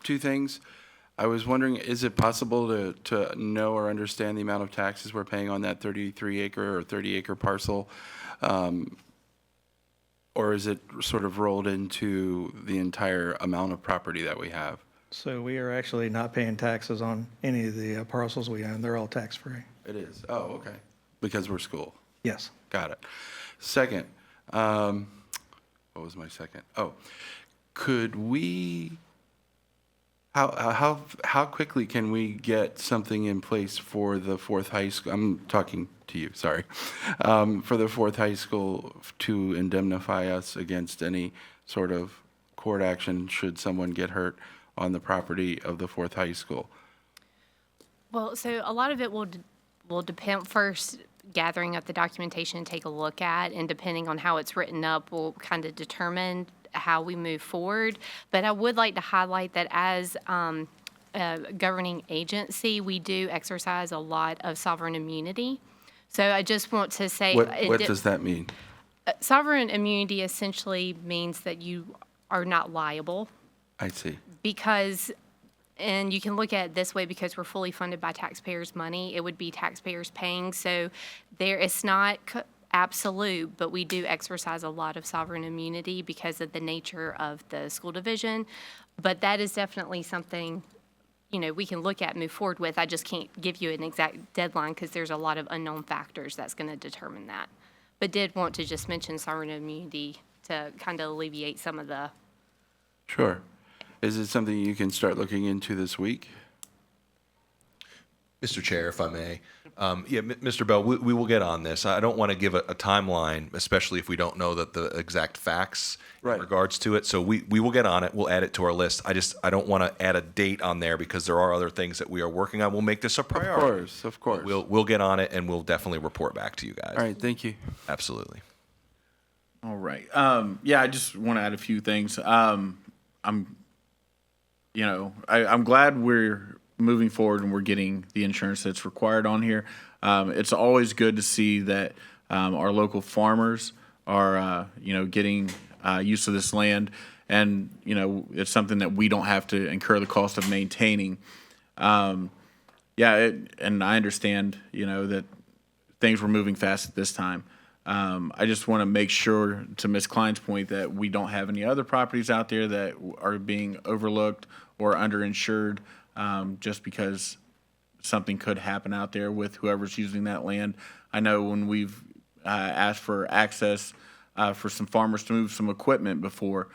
Speaker 3: 2 things. I was wondering, is it possible to know or understand the amount of taxes we're paying on that 33-acre or 30-acre parcel? Or is it sort of rolled into the entire amount of property that we have?
Speaker 11: So we are actually not paying taxes on any of the parcels we own. They're all tax-free.
Speaker 3: It is. Oh, okay. Because we're school.
Speaker 11: Yes.
Speaker 3: Got it. Second, what was my second? Oh, could we, how quickly can we get something in place for the Fourth High School? I'm talking to you, sorry. For the Fourth High School to indemnify us against any sort of court action should someone get hurt on the property of the Fourth High School?
Speaker 12: Well, so a lot of it will depend, first, gathering up the documentation to take a look at, and depending on how it's written up, will kind of determine how we move forward. But I would like to highlight that as a governing agency, we do exercise a lot of sovereign immunity. So I just want to say.
Speaker 3: What does that mean?
Speaker 12: Sovereign immunity essentially means that you are not liable
Speaker 3: I see.
Speaker 12: because, and you can look at it this way, because we're fully funded by taxpayers' money, it would be taxpayers paying. So it's not absolute, but we do exercise a lot of sovereign immunity because of the nature of the school division. But that is definitely something, we can look at and move forward with. I just can't give you an exact deadline because there's a lot of unknown factors that's going to determine that. But did want to just mention sovereign immunity to kind of alleviate some of the.
Speaker 3: Sure. Is it something you can start looking into this week?
Speaker 4: Mr. Chair, if I may. Mr. Bell, we will get on this. I don't want to give a timeline, especially if we don't know the exact facts
Speaker 3: Right.
Speaker 4: in regards to it. So we will get on it. We'll add it to our list. I don't want to add a date on there because there are other things that we are working on. We'll make this a priority.
Speaker 3: Of course.
Speaker 4: We'll get on it, and we'll definitely report back to you guys.
Speaker 3: All right, thank you.
Speaker 4: Absolutely.
Speaker 1: All right. I just want to add a few things. I'm glad we're moving forward and we're getting the insurance that's required on here. It's always good to see that our local farmers are, getting use of this land, and it's something that we don't have to incur the cost of maintaining. Yeah, and I understand, that things were moving fast at this time. I just want to make sure, to Ms. Klein's point, that we don't have any other properties out there that are being overlooked or underinsured, just because something could happen out there with whoever's using that land. I know when we've asked for access for some farmers to move some equipment before,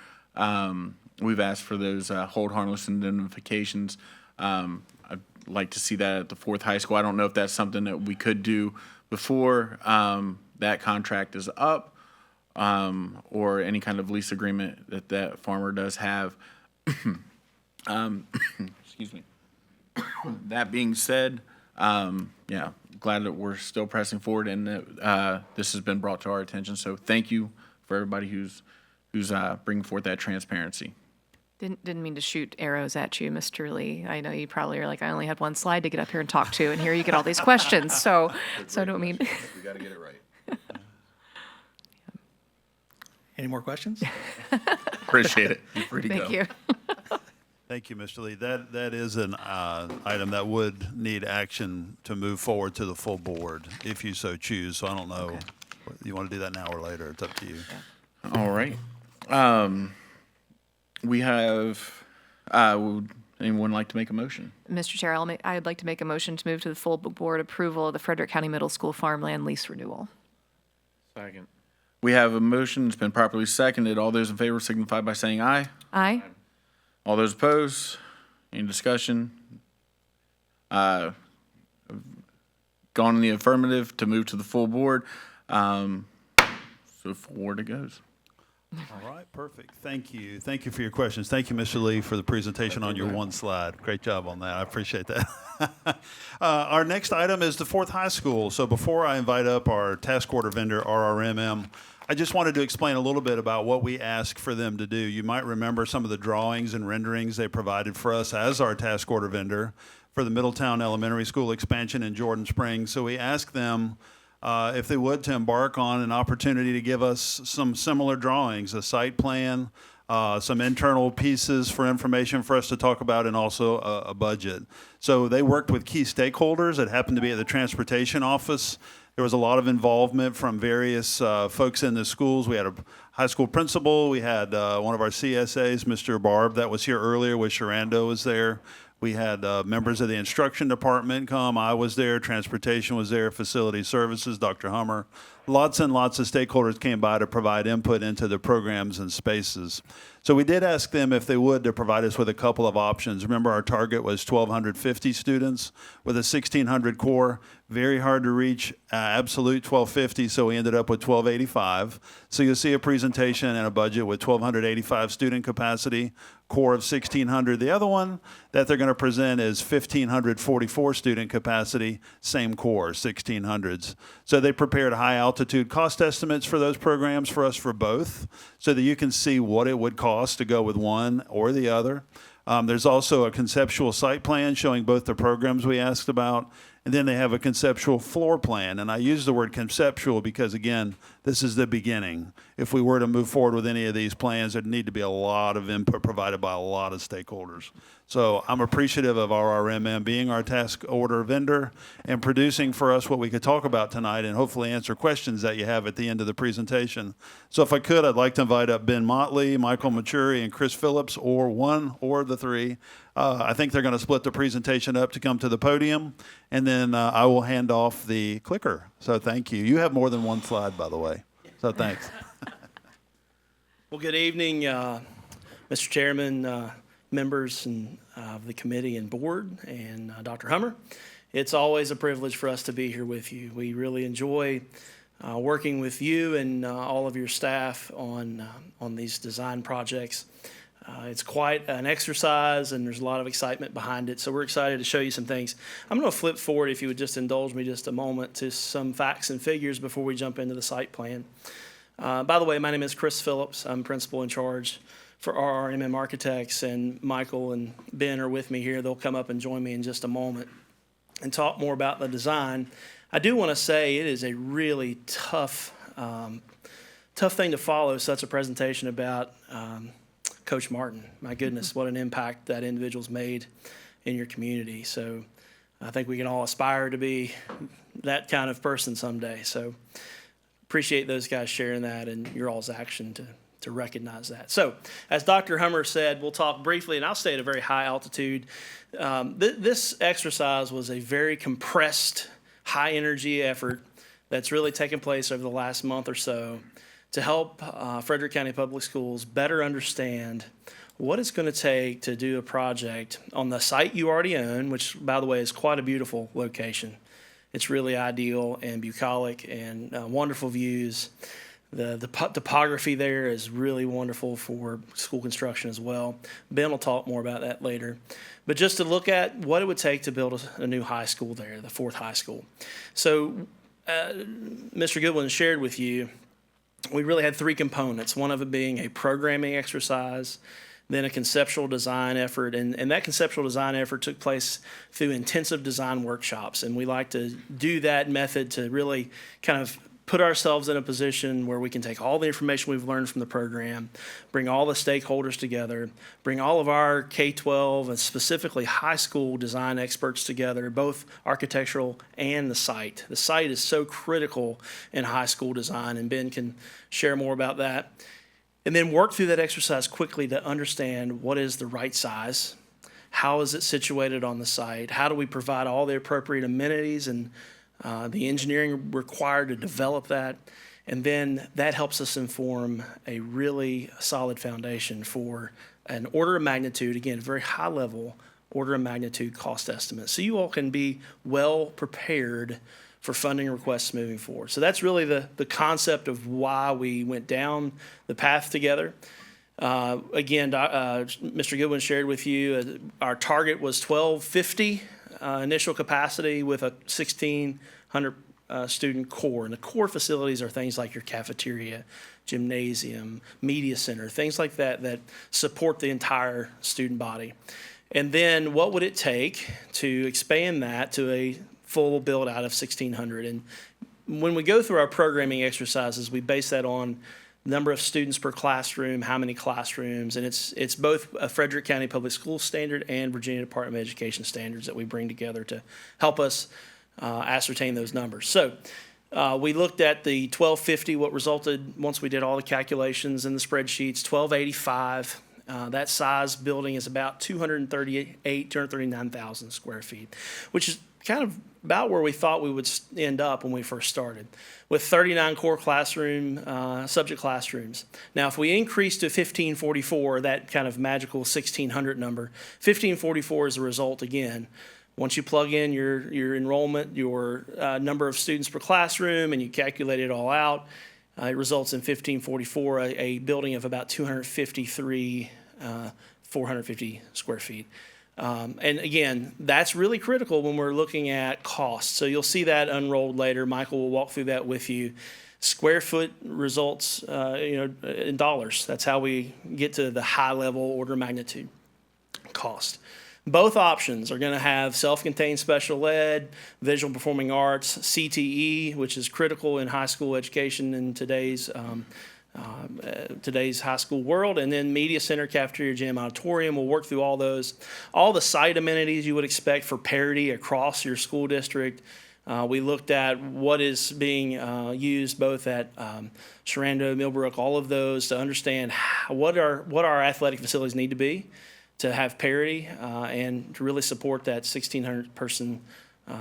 Speaker 1: we've asked for those hold harmless indemnifications. I'd like to see that at the Fourth High School. I don't know if that's something that we could do before that contract is up, or any kind of lease agreement that farmer does have. Excuse me. That being said, yeah, glad that we're still pressing forward and that this has been brought to our attention. So thank you for everybody who's bringing forth that transparency.
Speaker 2: Didn't mean to shoot arrows at you, Mr. Lee. I know you probably are like, I only had one slide to get up here and talk to, and here you get all these questions. So I don't mean.
Speaker 4: We got to get it right.
Speaker 11: Any more questions?
Speaker 1: Appreciate it. You're free to go.
Speaker 2: Thank you.
Speaker 5: Thank you, Mr. Lee. That is an item that would need action to move forward to the full board if you so choose. So I don't know. You want to do that now or later? It's up to you.
Speaker 1: All right. We have, would anyone like to make a motion?
Speaker 2: Mr. Chair, I'd like to make a motion to move to the full board approval of the Frederick County Middle School farmland lease renewal.
Speaker 13: Second.
Speaker 1: We have a motion. It's been properly seconded. All those in favor signify by saying aye.
Speaker 2: Aye.
Speaker 1: All those opposed? Any discussion? Gone in the affirmative to move to the full board. So forward it goes.
Speaker 5: All right, perfect. Thank you. Thank you for your questions. Thank you, Mr. Lee, for the presentation on your one slide. Great job on that. I appreciate that. Our next item is the Fourth High School. So before I invite up our task order vendor, RRMM, I just wanted to explain a little bit about what we asked for them to do. You might remember some of the drawings and renderings they provided for us as our task order vendor for the Middletown Elementary School expansion in Jordan Springs. So we asked them if they would, to embark on an opportunity to give us some similar drawings, a site plan, some internal pieces for information for us to talk about, and also a budget. So they worked with key stakeholders that happened to be at the transportation office. There was a lot of involvement from various folks in the schools. We had a high school principal. We had one of our CSAs, Mr. Barb, that was here earlier with Sharando was there. We had members of the instruction department come. I was there. Transportation was there. Facility services, Dr. Hummer. Lots and lots of stakeholders came by to provide input into the programs and spaces. So we did ask them if they would to provide us with a couple of options. Remember, our target was 1,250 students with a 1,600 core. Very hard to reach absolute 1,250, so we ended up with 1,285. So you'll see a presentation and a budget with 1,285 student capacity, core of 1,600. The other one that they're going to present is 1,544 student capacity, same core, 1,600s. So they prepared high altitude cost estimates for those programs for us for both, so that you can see what it would cost to go with one or the other. There's also a conceptual site plan showing both the programs we asked about, and then they have a conceptual floor plan. And I use the word conceptual because, again, this is the beginning. If we were to move forward with any of these plans, there'd need to be a lot of input provided by a lot of stakeholders. So I'm appreciative of RRMM being our task order vendor and producing for us what we could talk about tonight and hopefully answer questions that you have at the end of the presentation. So if I could, I'd like to invite up Ben Motley, Michael Maturi, and Chris Phillips, or one or the three. I think they're going to split the presentation up to come to the podium, and then I will hand off the clicker. So thank you. You have more than one slide, by the way. So thanks.
Speaker 14: Well, good evening, Mr. Chairman, members of the committee and board, and Dr. Hummer. It's always a privilege for us to be here with you. We really enjoy working with you and all of your staff on these design projects. It's quite an exercise, and there's a lot of excitement behind it, so we're excited to show you some things. I'm going to flip forward, if you would just indulge me just a moment, to some facts and figures before we jump into the site plan. By the way, my name is Chris Phillips. I'm principal in charge for RRMM Architects, and Michael and Ben are with me here. They'll come up and join me in just a moment and talk more about the design. I do want to say it is a really tough thing to follow such a presentation about Coach Martin. My goodness, what an impact that individual's made in your community. So I think we can all aspire to be that kind of person someday. So appreciate those guys sharing that and your all's action to recognize that. So as Dr. Hummer said, we'll talk briefly, and I'll stay at a very high altitude. This exercise was a very compressed, high energy effort that's really taken place over the last month or so to help Frederick County Public Schools better understand what it's going to take to do a project on the site you already own, which, by the way, is quite a beautiful location. It's really ideal and bucolic and wonderful views. The topography there is really wonderful for school construction as well. Ben will talk more about that later. But just to look at what it would take to build a new high school there, the fourth high school. So Mr. Goodwin shared with you, we really had three components, one of it being a programming exercise, then a conceptual design effort, and that conceptual design effort took place through intensive design workshops, and we like to do that method to really kind of put ourselves in a position where we can take all the information we've learned from the program, bring all the stakeholders together, bring all of our K-12 and specifically high school design experts together, both architectural and the site. The site is so critical in high school design, and Ben can share more about that. And then work through that exercise quickly to understand what is the right size, how is it situated on the site, how do we provide all the appropriate amenities and the engineering required to develop that, and then that helps us inform a really solid foundation for an order of magnitude, again, very high level order of magnitude cost estimate. So you all can be well prepared for funding requests moving forward. So that's really the concept of why we went down the path together. Again, Mr. Goodwin shared with you, our target was 1,250 initial capacity with a 1,600 student core. And the core facilities are things like your cafeteria, gymnasium, media center, things like that that support the entire student body. And then what would it take to expand that to a full build out of 1,600? And when we go through our programming exercises, we base that on number of students per classroom, how many classrooms, and it's both a Frederick County Public Schools standard and Virginia Department of Education standards that we bring together to help us ascertain those numbers. So we looked at the 1,250, what resulted once we did all the calculations in the spreadsheets, 1,285. That size building is about 239,000 square feet, which is kind of about where we thought we would end up when we first started, with 39 core classroom, subject classrooms. Now, if we increase to 1,544, that kind of magical 1,600 number, 1,544 is the result again. Once you plug in your enrollment, your number of students per classroom, and you calculate it all out, it results in 1,544, a building of about 450 square feet. And again, that's really critical when we're looking at costs. So you'll see that unrolled later. Michael will walk through that with you. Square foot results, in dollars. That's how we get to the high level order of magnitude cost. Both options are going to have self-contained special ed, visual performing arts, CTE, which is critical in high school education in today's high school world, and then media center, cafeteria, gym, auditorium. We'll work through all those. All the site amenities you would expect for parity across your school district. We looked at what is being used both at Sharando, Millbrook, all of those to understand what our athletic facilities need to be to have parity and to really support that 1,600 person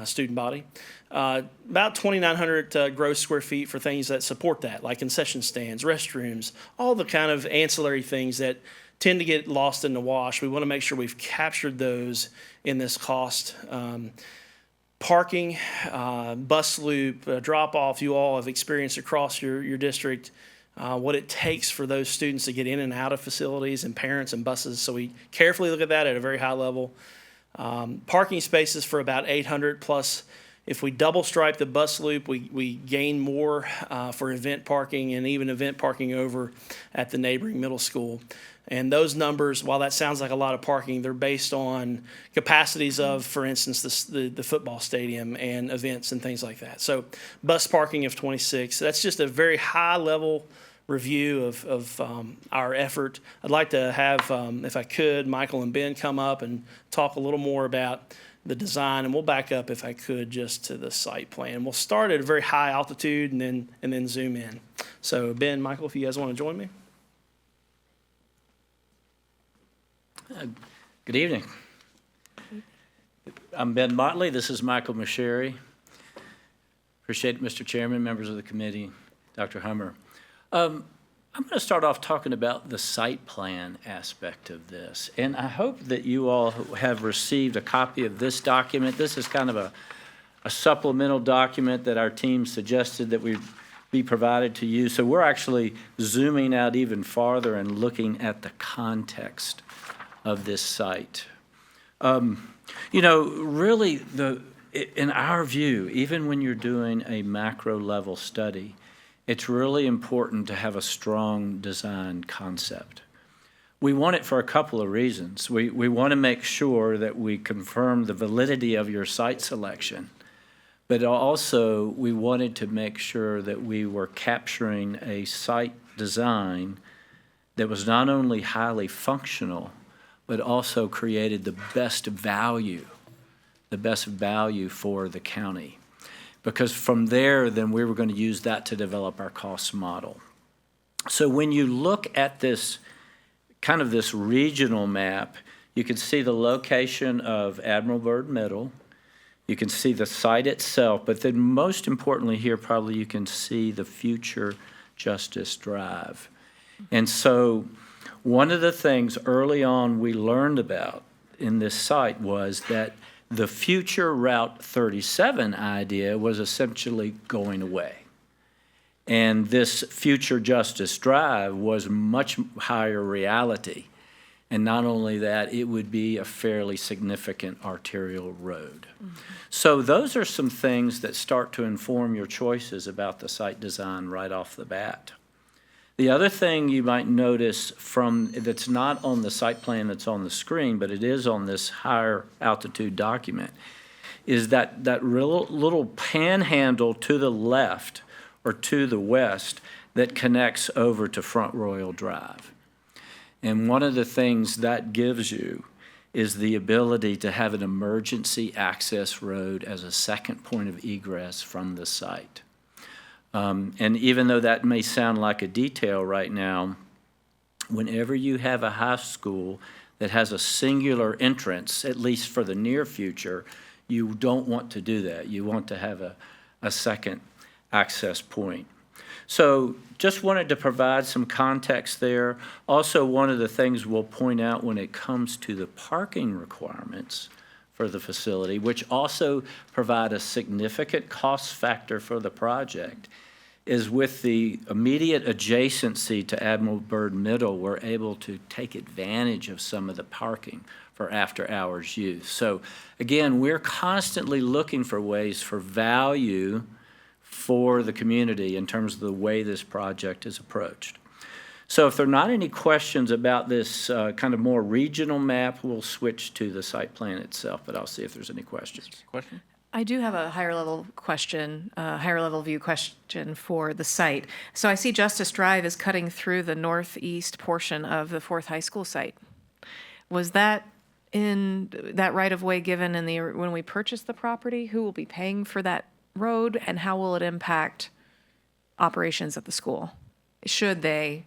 Speaker 14: student body. About 2,900 gross square feet for things that support that, like concession stands, restrooms, all the kind of ancillary things that tend to get lost in the wash. We want to make sure we've captured those in this cost. Parking, bus loop, drop-off, you all have experienced across your district what it takes for those students to get in and out of facilities and parents and buses. So we carefully look at that at a very high level. Parking spaces for about 800 plus. If we double stripe the bus loop, we gain more for event parking and even event parking over at the neighboring middle school. And those numbers, while that sounds like a lot of parking, they're based on capacities of, for instance, the football stadium and events and things like that. So bus parking of 26. That's just a very high level review of our effort. I'd like to have, if I could, Michael and Ben come up and talk a little more about the design. And we'll back up, if I could, just to the site plan. We'll start at a very high altitude and then zoom in. So Ben, Michael, if you guys want to join me.
Speaker 15: Good evening. I'm Ben Motley. This is Michael Masheri. Appreciate it, Mr. Chairman, members of the committee, Dr. Hummer. I'm going to start off talking about the site plan aspect of this. And I hope that you all have received a copy of this document. This is kind of a supplemental document that our team suggested that we be provided to you. So we're actually zooming out even farther and looking at the context of this site. You know, really, in our view, even when you're doing a macro level study, it's really important to have a strong design concept. We want it for a couple of reasons. We want to make sure that we confirm the validity of your site selection, but also we wanted to make sure that we were capturing a site design that was not only highly functional, but also created the best value for the county. Because from there, then we were going to use that to develop our cost model. So when you look at this, kind of this regional map, you can see the location of Admiral Byrd Middle. You can see the site itself, but then most importantly here, probably you can see the future Justice Drive. And so one of the things early on we learned about in this site was that the future Route 37 idea was essentially going away. And this future Justice Drive was much higher reality. And not only that, it would be a fairly significant arterial road. Mm-hmm. So those are some things that start to inform your choices about the site design right off the bat. The other thing you might notice that's not on the site plan that's on the screen, but it is on this higher altitude document, is that little panhandle to the left or to the west that connects over to Front Royal Drive. And one of the things that gives you is the ability to have an emergency access road as a second point of egress from the site. And even though that may sound like a detail right now, whenever you have a high school that has a singular entrance, at least for the near future, you don't want to do that. You want to have a second access point. So just wanted to provide some context there. Also, one of the things we'll point out when it comes to the parking requirements for the facility, which also provide a significant cost factor for the project, is with the immediate adjacency to Admiral Byrd Middle, we're able to take advantage of some of the parking for after-hours use. So again, we're constantly looking for ways for value for the community in terms of the way this project is approached. So if there are not any questions about this kind of more regional map, we'll switch to the site plan itself, but I'll see if there's any questions.
Speaker 1: Question?
Speaker 2: I do have a higher level question, higher level view question for the site. So I see Justice Drive is cutting through the northeast portion of the Fourth High School site. Was that in that right of way given when we purchased the property? Who will be paying for that road, and how will it impact operations at the school? Should they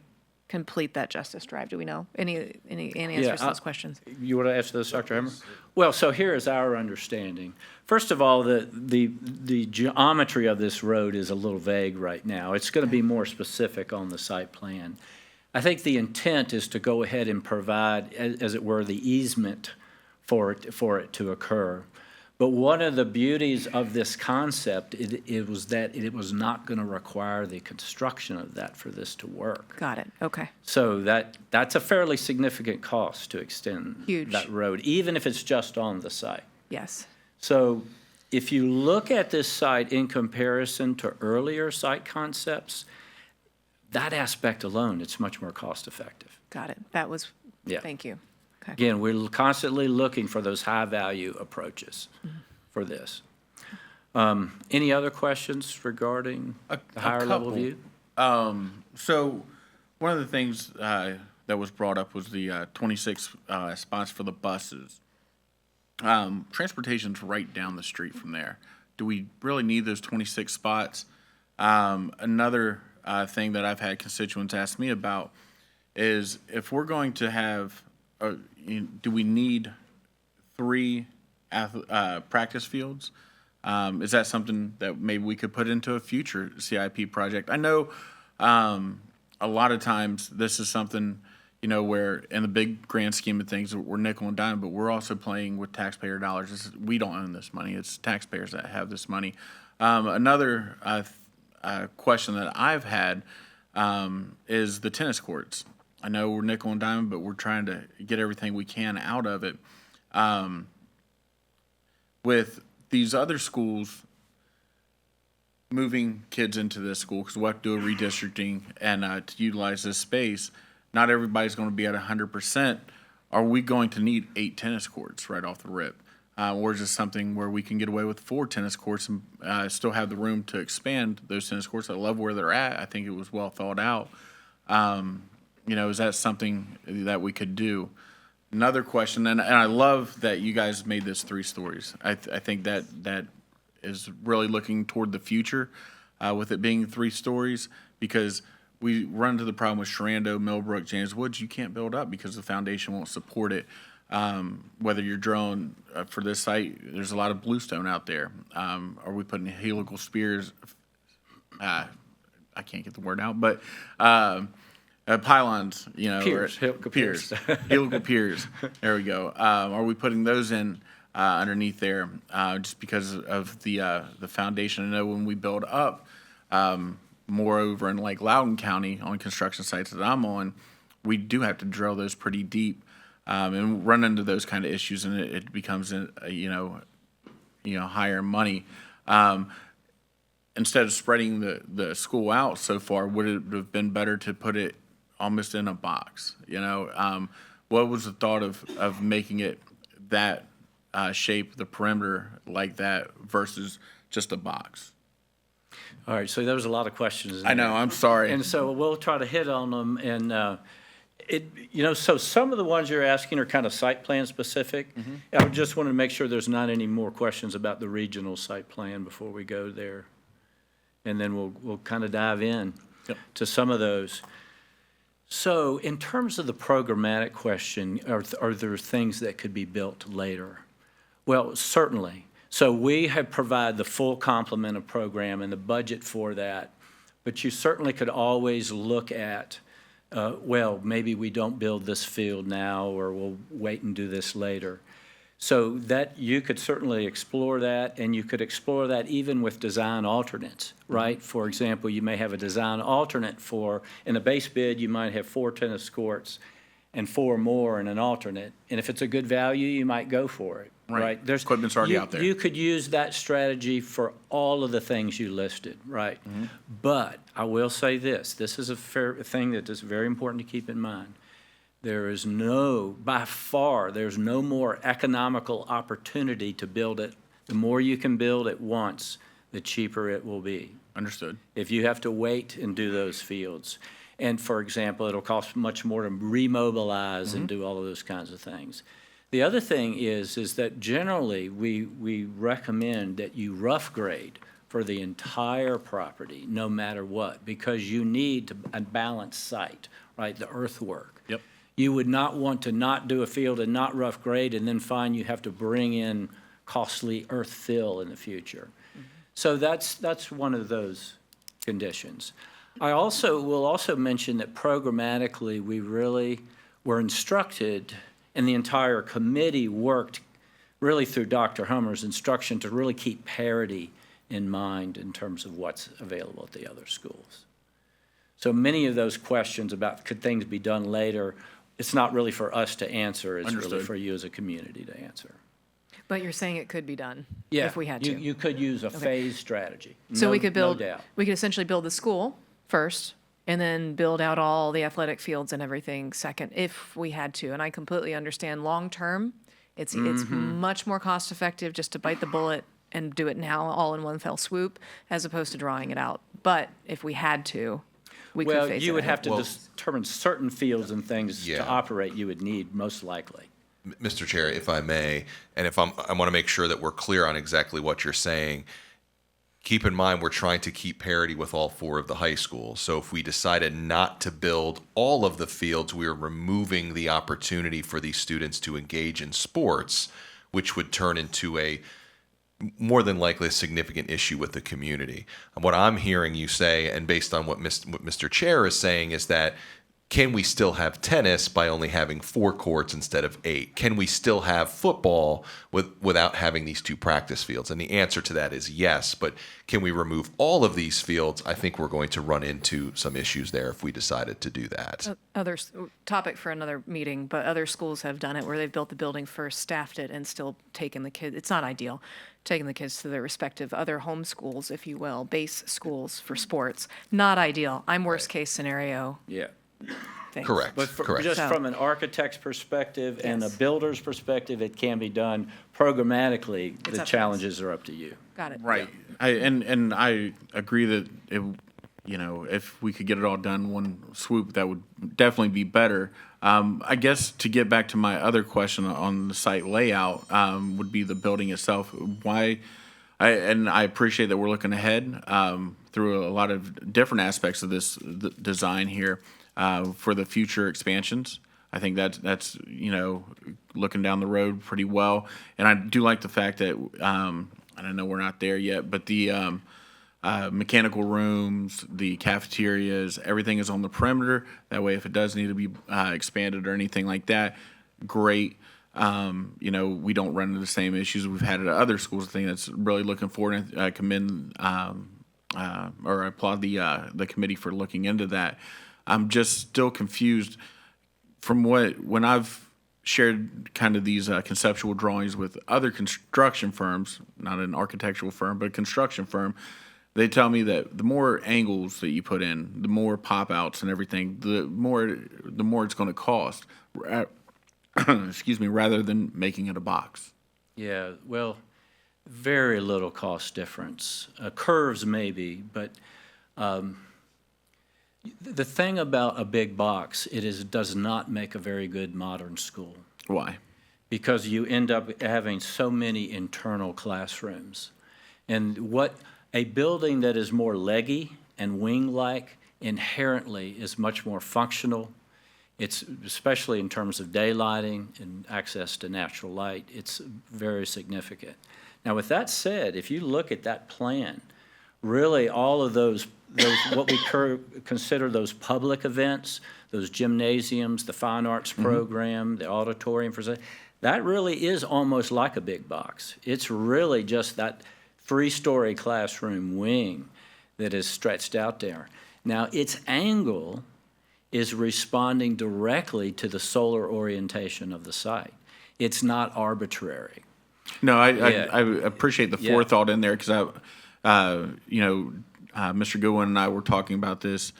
Speaker 2: complete that Justice Drive? Do we know any answers to those questions?
Speaker 15: You want to answer this, Dr. Hammer? Well, so here is our understanding. First of all, the geometry of this road is a little vague right now. It's going to be more specific on the site plan. I think the intent is to go ahead and provide, as it were, the easement for it to occur. But one of the beauties of this concept it was that it was not going to require the construction of that for this to work.
Speaker 2: Got it. Okay.
Speaker 15: So that's a fairly significant cost to extend that road, even if it's just on the site.
Speaker 2: Yes.
Speaker 15: So if you look at this site in comparison to earlier site concepts, that aspect alone, it's much more cost effective.
Speaker 2: Got it. That was, thank you. Okay.
Speaker 15: Again, we're constantly looking for those high-value approaches for this. Any other questions regarding the higher-level view?
Speaker 1: So one of the things that was brought up was the 26 spots for the buses. transportation's right down the street from there. Do we really need those 26 spots? Another thing that I've had constituents ask me about is if we're going to have, do we need 3 practice fields? Is that something that maybe we could put into a future CIP project? I know a lot of times this is something, where in the big grand scheme of things, we're nickel and dime, but we're also playing with taxpayer dollars. We don't own this money. It's taxpayers that have this money. Another question that I've had is the tennis courts. I know we're nickel and dime, but we're trying to get everything we can out of it. With these other schools moving kids into this school, because we'll have to do a redistricting and to utilize this space, not everybody's going to be at 100%. Are we going to need 8 tennis courts right off the rip? Or is this something where we can get away with 4 tennis courts and still have the room to expand those tennis courts? I love where they're at. I think it was well thought out. Is that something that we could do? Another question, and I love that you guys made this 3 stories. I think that is really looking toward the future with it being 3 stories, because we run into the problem with Sharando, Millbrook, James Woods. You can't build up because the foundation won't support it. Whether you're drilling for this site, there's a lot of bluestone out there. Are we putting helical spears? I can't get the word out, but pylons,
Speaker 15: Piers, helical
Speaker 1: piers, helical piers. There we go. Are we putting those in underneath there just because of the foundation? I know when we build up, moreover in like Loudoun County on construction sites that I'm on, we do have to drill those pretty deep and run into those kind of issues, and it becomes higher money. Instead of spreading the school out so far, would it have been better to put it almost in a box? What was the thought of making it that shape, the perimeter like that versus just a box?
Speaker 15: All right, so there was a lot of questions in
Speaker 1: I know,
Speaker 15: there.
Speaker 1: I'm sorry.
Speaker 15: And so we'll try to hit on them. And so some of the ones you're asking are kind of site plan specific.
Speaker 1: Mm-hmm.
Speaker 15: I would just want to make sure there's not any more questions about the regional site plan before we go there. And then we'll kind of dive in to some of those. So in terms of the programmatic question, are there things that could be built later? Well, certainly. So we have provided the full complement of program and the budget for that, but you certainly could always look at, maybe we don't build this field now, or we'll wait and do this later. So that you could certainly explore that, and you could explore that even with design alternates, right? For example, you may have a design alternate in a base bid, you might have 4 tennis courts and 4 more in an alternate. And if it's a good value, you might go for it. Right.
Speaker 1: There's equipment's already out there.
Speaker 15: You could use that strategy for all of the things you listed, right? Mm-hmm. But I will say this is a thing that is very important to keep in mind. There's no more economical opportunity to build it. The more you can build at once, the cheaper it will be.
Speaker 1: Understood.
Speaker 15: If you have to wait and do those fields. And for example, it'll cost much more to remobilize and do all of those kinds of things. The other thing is that generally we recommend that you rough grade for the entire property, no matter what, because you need a balanced site, right? The earthwork.
Speaker 1: Yep.
Speaker 15: You would not want to not do a field and not rough grade and then find you have to bring in costly earth fill in the future. Mm-hmm. So that's one of those conditions. I will also mention that programmatically we really were instructed, and the entire committee worked really through Dr. Hummer's instruction to really keep parity in mind in terms of what's available at the other schools. So many of those questions about could things be done later, it's not really for us to answer, it's
Speaker 1: Understood.
Speaker 15: Really for you as a community to answer.
Speaker 2: But you're saying it could be done
Speaker 15: Yeah,
Speaker 2: if we had to.
Speaker 15: You could use a phased strategy.
Speaker 2: So we could
Speaker 15: no doubt.
Speaker 2: we could essentially build the school first and then build out all the athletic fields and everything second if we had to. And I completely understand long-term, it's much more cost-effective just to bite the bullet and do it now all in one fell swoop as opposed to drawing it out. But if we had to, we could phase it.
Speaker 15: Well, you would have to
Speaker 4: Well-
Speaker 15: determine certain fields and things
Speaker 4: Yeah.
Speaker 15: to operate you would need most likely.
Speaker 4: Mr. Chair, if I may, and I want to make sure that we're clear on exactly what you're saying. Keep in mind, we're trying to keep parity with all 4 of the high schools. So if we decided not to build all of the fields, we are removing the opportunity for these students to engage in sports, which would turn into more than likely a significant issue with the community. And what I'm hearing you say, and based on what Mr. Chair is saying, is that can we still have tennis by only having 4 courts instead of 8? Can we still have football without having these 2 practice fields? And the answer to that is yes, but can we remove all of these fields? I think we're going to run into some issues there if we decided to do that.
Speaker 2: Topic for another meeting, but other schools have done it where they've built the building first, staffed it, and still taken the kids. It's not ideal, taking the kids to their respective other home schools, if you will, base schools for sports. Not ideal. I'm worst case scenario.
Speaker 15: Yeah.
Speaker 2: Things.
Speaker 4: Correct.
Speaker 15: But
Speaker 4: Correct.
Speaker 15: just from an architect's perspective and a builder's perspective, it can be done programmatically.
Speaker 2: It's
Speaker 15: The
Speaker 2: up to us.
Speaker 15: challenges are up to you.
Speaker 2: Got it.
Speaker 1: Right. And I agree that if we could get it all done one swoop, that would definitely be better. I guess to get back to my other question on the site layout, would be the building itself. Why? I appreciate that we're looking ahead through a lot of different aspects of this design here for the future expansions. I think that's looking down the road pretty well. And I do like the fact that, and I know we're not there yet, but the mechanical rooms, the cafeterias, everything is on the perimeter. That way, if it does need to be expanded or anything like that, great. We don't run into the same issues we've had at other schools. I think that's really looking forward, and I commend or I applaud the committee for looking into that. I'm just still confused from when I've shared kind of these conceptual drawings with other construction firms, not an architectural firm, but a construction firm. They tell me that the more angles that you put in, the more pop-outs and everything, the more it's going to cost. Excuse me, rather than making it a box.
Speaker 15: Yeah, well, very little cost difference. Curves maybe, but the thing about a big box, does not make a very good modern school.
Speaker 1: Why?
Speaker 15: Because you end up having so many internal classrooms. And what a building that is more leggy and wing-like inherently is much more functional. It's, especially in terms of daylighting and access to natural light, it's very significant. Now, with that said, if you look at that plan, really all of those what we consider those public events, those gymnasiums, the fine arts program, the auditorium, that really is almost like a big box. It's really just that 3-story classroom wing that is stretched out there. Now, its angle is responding directly to the solar orientation of the site. It's not arbitrary.
Speaker 1: No, I appreciate the forethought in there because Mr. Goodwin and I were talking about this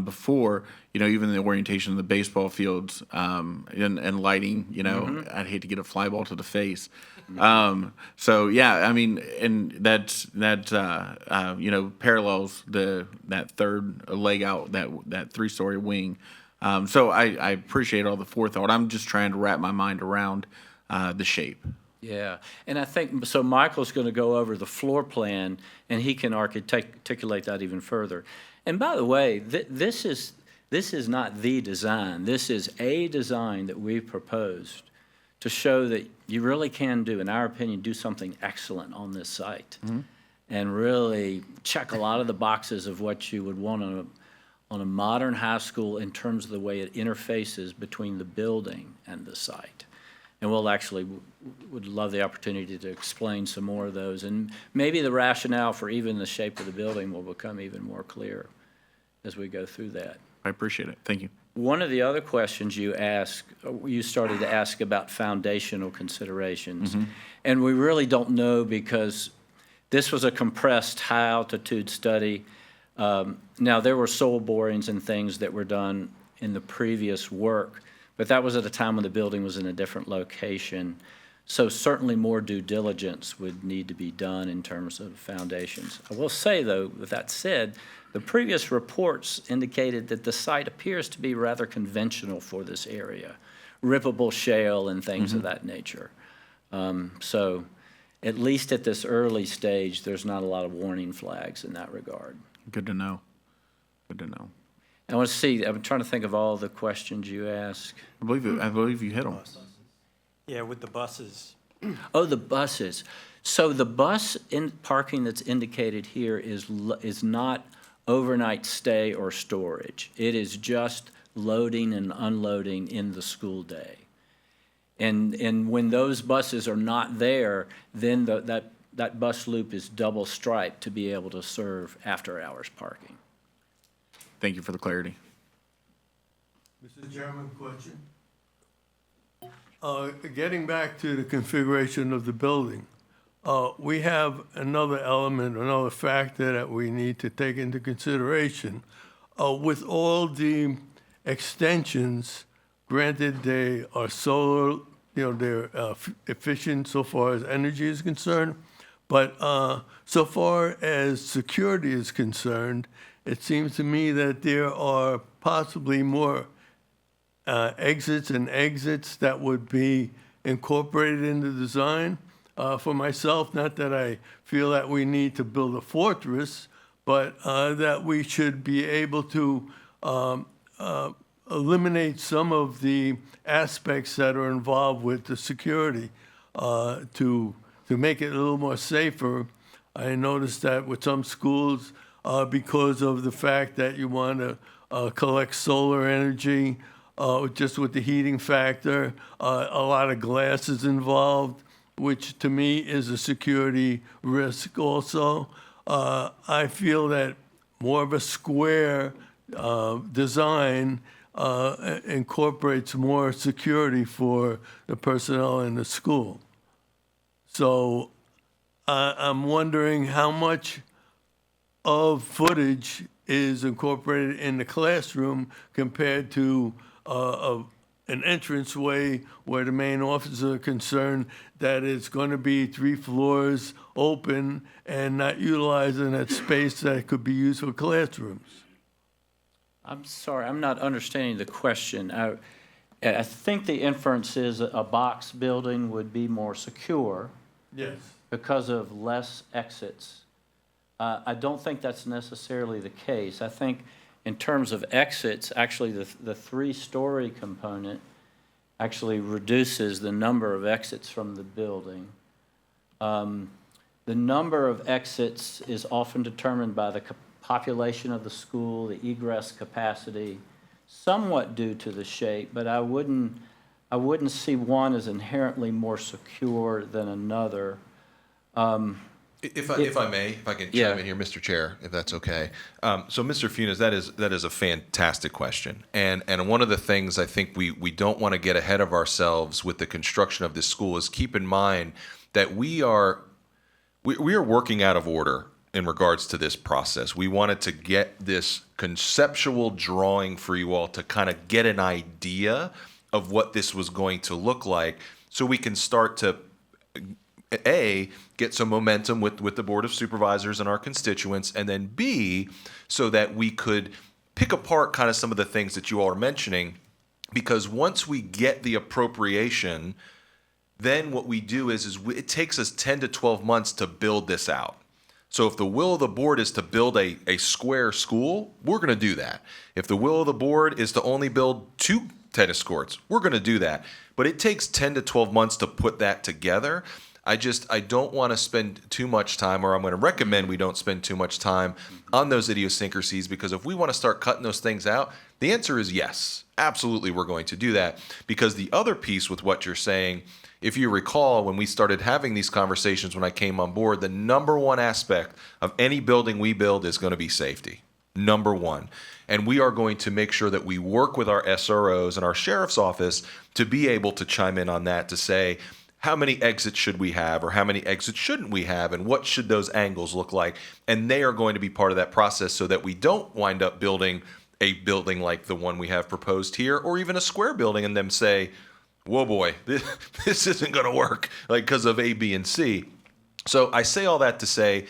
Speaker 1: before. Even the orientation of the baseball fields and lighting. I'd hate to get a fly ball to the face. So yeah, I mean, and that parallels that third leg out, that 3-story wing. So I appreciate all the forethought. I'm just trying to wrap my mind around the shape.
Speaker 15: Yeah, and I think, so Michael's going to go over the floor plan, and he can articulate that even further. And by the way, this is not the design. This is a design that we've proposed to show that you really can do, in our opinion, do something excellent on this site, and really check a lot of the boxes of what you would want on a modern high school in terms of the way it interfaces between the building and the site. And we'll actually would love the opportunity to explain some more of those. And maybe the rationale for even the shape of the building will become even more clear as we go through that.
Speaker 1: I appreciate it. Thank you.
Speaker 15: One of the other questions you started to ask about foundational considerations. And we really don't know because this was a compressed high-altitude study. Now, there were soil borings and things that were done in the previous work, but that was at a time when the building was in a different location. So certainly more due diligence would need to be done in terms of foundations. I will say, though, with that said, the previous reports indicated that the site appears to be rather conventional for this area, rippable shale and things of that nature. So at least at this early stage, there's not a lot of warning flags in that regard.
Speaker 1: Good to know. Good to know.
Speaker 15: I want to see, I'm trying to think of all the questions you asked.
Speaker 1: I believe you hit them.
Speaker 16: Yeah, with the buses.
Speaker 15: Oh, the buses. So the bus in parking that's indicated here is not overnight stay or storage. It is just loading and unloading in the school day. And when those buses are not there, then that bus loop is double striped to be able to serve after-hours parking.
Speaker 1: Thank you for the clarity.
Speaker 17: Mr. Chairman, question. Getting back to the configuration of the building, we have another element, another factor that we need to take into consideration. With all the extensions, granted they are solar, they're efficient so far as energy is concerned, but so far as security is concerned, it seems to me that there are possibly more exits and exits that would be incorporated in the design. For myself, not that I feel that we need to build a fortress, but that we should be able to eliminate some of the aspects that are involved with the security to make it a little more safer. I noticed that with some schools, because of the fact that you want to collect solar energy, just with the heating factor, a lot of glass is involved, which to me is a security risk also. I feel that more of a square design incorporates more security for the personnel in the school. So I'm wondering how much of footage is incorporated in the classroom compared to an entranceway where the main offices are concerned that it's going to be 3 floors open and not utilizing that space that could be used for classrooms.
Speaker 15: I'm sorry, I'm not understanding the question. I think the inference is a box building would be more secure.
Speaker 17: Yes.
Speaker 15: Because of less exits. I don't think that's necessarily the case. I think in terms of exits, actually the 3-story component actually reduces the number of exits from the building. The number of exits is often determined by the population of the school, the egress capacity, somewhat due to the shape, but I wouldn't see one as inherently more secure than another.
Speaker 4: If I can chime in here, Mr. Chair, if that's okay. So, Mr. Funes, that is a fantastic question, and one of the things I think we don't want to get ahead of ourselves with the construction of this school is keep in mind that we are working out of order in regards to this process. We wanted to get this conceptual drawing for you all to kind of get an idea of what this was going to look like, so we can start to A, get some momentum with the Board of Supervisors and our constituents, and then B, so that we could pick apart kind of some of the things that you all are mentioning, because once we get the appropriation, then what we do is it takes us 10 to 12 months to build this out. So if the will of the board is to build a square school, we're going to do that. If the will of the board is to only build 2 tennis courts, we're going to do that. But it takes 10 to 12 months to put that together. I don't want to spend too much time, or I'm going to recommend we don't spend too much time on those idiosyncrasies, because if we want to start cutting those things out, the answer is yes. Absolutely, we're going to do that. Because the other piece with what you're saying, if you recall, when we started having these conversations when I came on board, the number one aspect of any building we build is going to be safety. Number one. And we are going to make sure that we work with our SROs and our sheriff's office to be able to chime in on that, to say, how many exits should we have, or how many exits shouldn't we have, and what should those angles look like? And they are going to be part of that process, so that we don't wind up building a building like the one we have proposed here, or even a square building, and them say, whoa boy, this isn't going to work, like because of A, B, and C. So I say all that to say,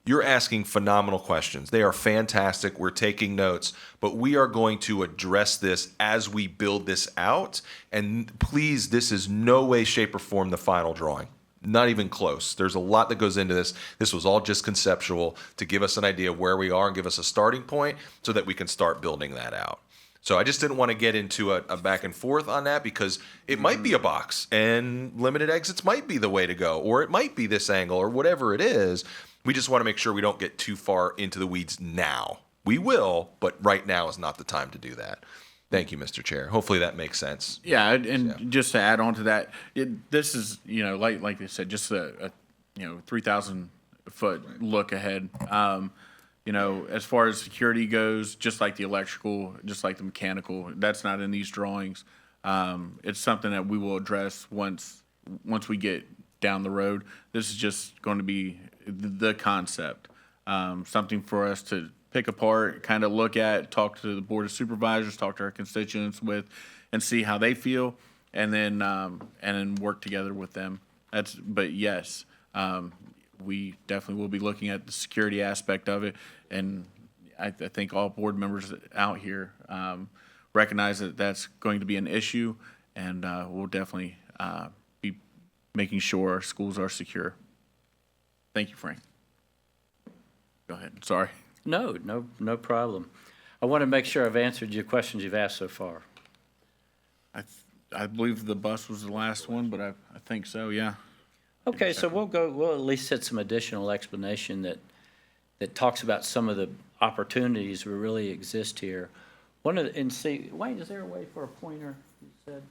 Speaker 4: You're asking phenomenal questions. They are fantastic. We're taking notes, but we are going to address this as we build this out. And please, this is no way, shape, or form the final drawing. Not even close. There's a lot that goes into this. This was all just conceptual to give us an idea of where we are and give us a starting point so that we can start building that out. So I just didn't want to get into a back and forth on that because it might be a box and limited exits might be the way to go, or it might be this angle or whatever it is. We just want to make sure we don't get too far into the weeds now. We will, but right now is not the time to do that. Thank you, Mr. Chair. Hopefully that makes sense.
Speaker 1: Yeah, and just to add on to that, this is, like they said, just a 3,000 foot look ahead. As far as security goes, just like the electrical, just like the mechanical, that's not in these drawings. It's something that we will address once we get down the road. This is just going to be the concept, something for us to pick apart, kind of look at, talk to the Board of Supervisors, talk to our constituents with, and see how they feel, and then work together with them. But yes, we definitely will be looking at the security aspect of it, and I think all board members out here recognize that that's going to be an issue, and we'll definitely be making sure our schools are secure. Thank you, Frank. Go ahead. Sorry.
Speaker 15: No problem. I want to make sure I've answered your questions you've asked so far.
Speaker 1: I believe the bus was the last one, but I think so, yeah.
Speaker 15: Okay, so we'll at least set some additional explanation that talks about some of the opportunities that really exist here. Wayne, is there a way for a pointer? You said,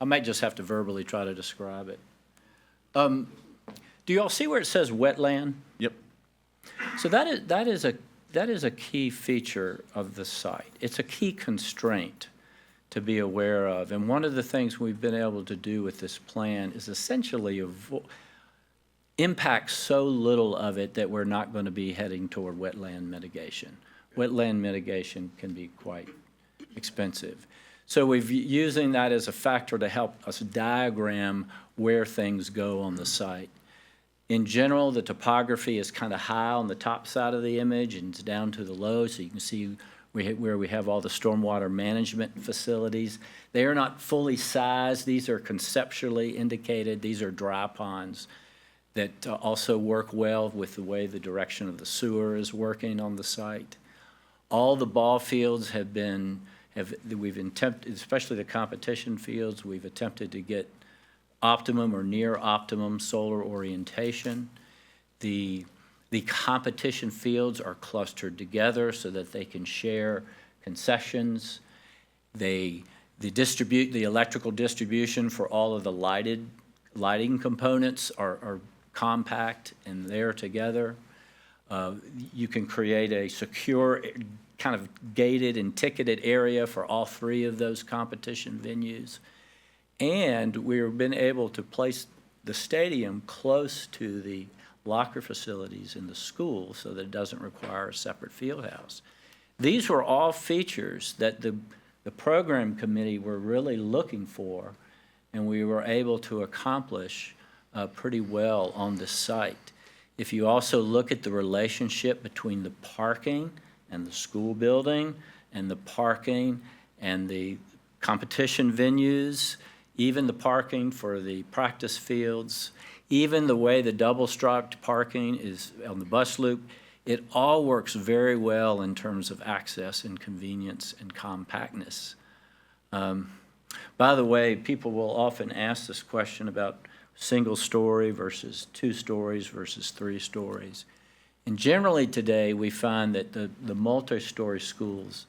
Speaker 15: I might just have to verbally try to describe it. Do you all see where it says wetland?
Speaker 1: Yep.
Speaker 15: So that is a key feature of the site. It's a key constraint to be aware of. And one of the things we've been able to do with this plan is essentially impact so little of it that we're not going to be heading toward wetland mitigation. Wetland mitigation can be quite expensive. So we've using that as a factor to help us diagram where things go on the site. In general, the topography is kind of high on the top side of the image and it's down to the low, so you can see where we have all the stormwater management facilities. They are not fully sized. These are conceptually indicated. These are dry ponds that also work well with the way the direction of the sewer is working on the site. All the ball fields we've attempted, especially the competition fields, we've attempted to get optimum or near optimum solar orientation. The competition fields are clustered together so that they can share concessions. The electrical distribution for all of the lighting components are compact and they're together. You can create a secure, kind of gated and ticketed area for all three of those competition venues. And we've been able to place the stadium close to the locker facilities in the school so that it doesn't require a separate field house. These were all features that the program committee were really looking for, and we were able to accomplish pretty well on this site. If you also look at the relationship between the parking and the school building and the parking and the competition venues, even the parking for the practice fields, even the way the double-striped parking is on the bus loop, it all works very well in terms of access and convenience and compactness. By the way, people will often ask this question about single story versus 2 stories versus 3 stories. And generally today, we find that the multi-story schools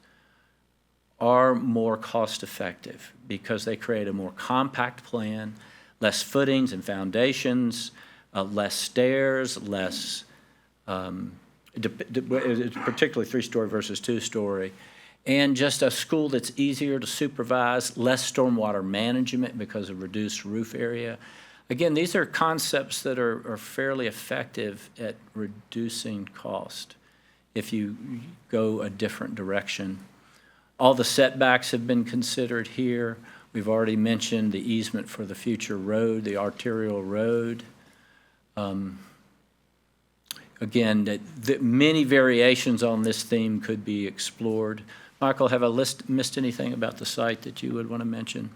Speaker 15: are more cost-effective because they create a more compact plan, less footings and foundations, less stairs, less, particularly 3-story versus 2-story, and just a school that's easier to supervise, less stormwater management because of reduced roof area. Again, these are concepts that are fairly effective at reducing cost if you go a different direction. All the setbacks have been considered here. We've already mentioned the easement for the future road, the arterial road. again, that many variations on this theme could be explored. Michael, have I missed anything about the site that you would want to mention?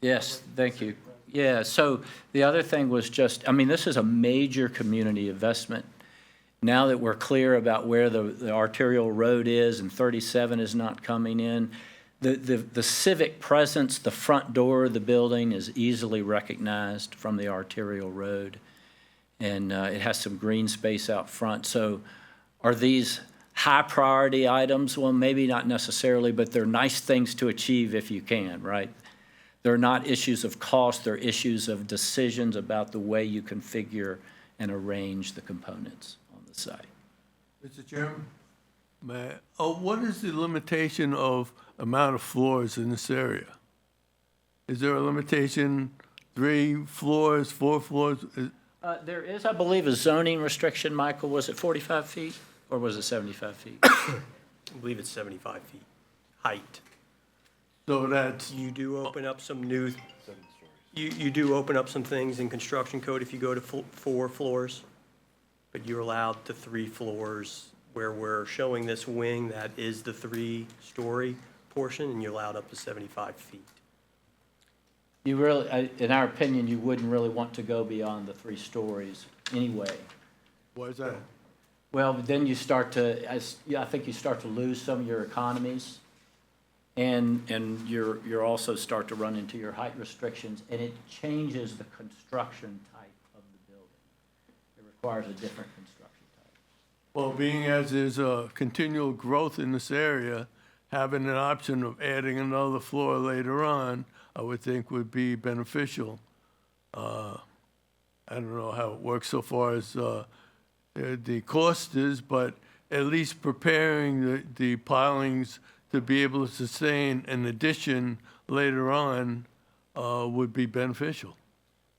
Speaker 15: Yes, thank you. Yeah, so the other thing was just, I mean, this is a major community investment. Now that we're clear about where the arterial road is and 37 is not coming in, the civic presence, the front door of the building is easily recognized from the arterial road. And it has some green space out front. So are these high priority items? Well, maybe not necessarily, but they're nice things to achieve if you can, right? They're not issues of cost, they're issues of decisions about the way you configure and arrange the components on the site.
Speaker 17: Mr. Chairman? What is the limitation of amount of floors in this area? Is there a limitation, 3 floors, 4 floors?
Speaker 15: There is, I believe, a zoning restriction, Michael. Was it 45 feet or was it 75 feet?
Speaker 16: I believe it's 75 feet height.
Speaker 17: So that's,
Speaker 16: You do open up some new, you do open up some things in construction code if you go to 4 floors, but you're allowed to 3 floors where we're showing this wing that is the 3-story portion, and you're allowed up to 75 feet.
Speaker 15: You really, in our opinion, you wouldn't really want to go beyond the 3 stories anyway.
Speaker 17: what is that?
Speaker 15: Well, then you start to, I think you start to lose some of your economies. And you're also start to run into your height restrictions, and it changes the construction type of the building. It requires a different construction type.
Speaker 17: Well, being as there's a continual growth in this area, having an option of adding another floor later on, I would think would be beneficial. I don't know how it works so far as the cost is, but at least preparing the pilings to be able to sustain an addition later on would be beneficial.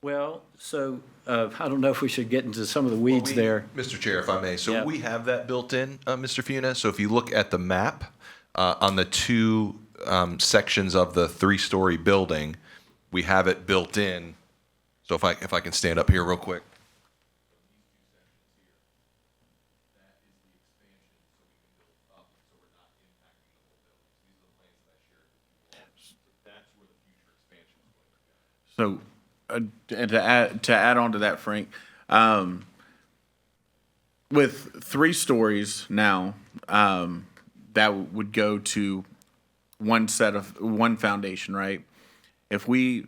Speaker 15: Well, so I don't know if we should get into some of the weeds there.
Speaker 4: Mr. Chair, if I may, so
Speaker 15: Yeah.
Speaker 4: we have that built in, Mr. Funa. So if you look at the map on the 2 sections of the 3-story building, we have it built in. So if I can stand up here real quick.
Speaker 1: So, and to add on to that, Frank, with 3 stories now, that would go to one foundation, right? If we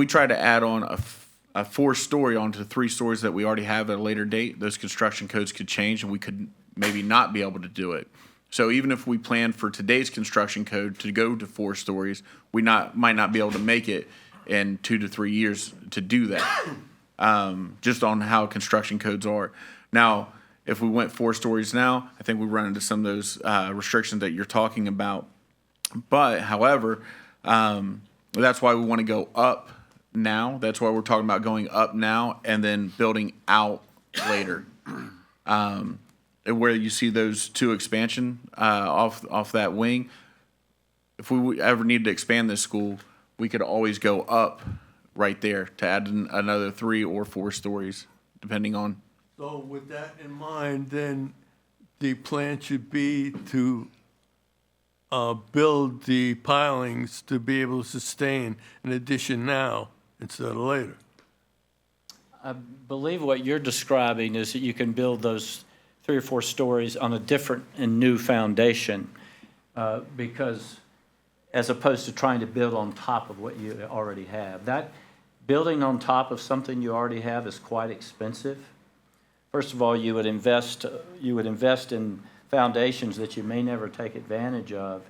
Speaker 1: try to add on a 4-story onto 3 stories that we already have at a later date, those construction codes could change, and we could maybe not be able to do it. So even if we plan for today's construction code to go to 4 stories, we might not be able to make it in 2 to 3 years to do that, just on how construction codes are. Now, if we went 4 stories now, I think we run into some of those restrictions that you're talking about. But, however, that's why we want to go up now. That's why we're talking about going up now and then building out later. Where you see those 2 expansion off that wing, if we ever needed to expand this school, we could always go up right there to add another 3 or 4 stories, depending on.
Speaker 17: So with that in mind, then the plan should be to build the pilings to be able to sustain an addition now instead of later.
Speaker 15: I believe what you're describing is that you can build those 3 or 4 stories on a different and new foundation, because as opposed to trying to build on top of what you already have. That building on top of something you already have is quite expensive. First of all, you would invest in foundations that you may never take advantage of,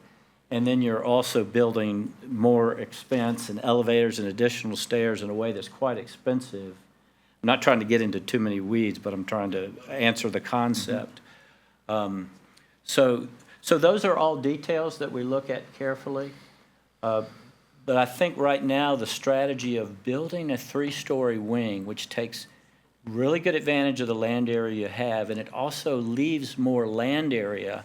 Speaker 15: and then you're also building more expense and elevators and additional stairs in a way that's quite expensive. I'm not trying to get into too many weeds, but I'm trying to answer the concept. So those are all details that we look at carefully. But I think right now the strategy of building a 3-story wing, which takes really good advantage of the land area you have, and it also leaves more land area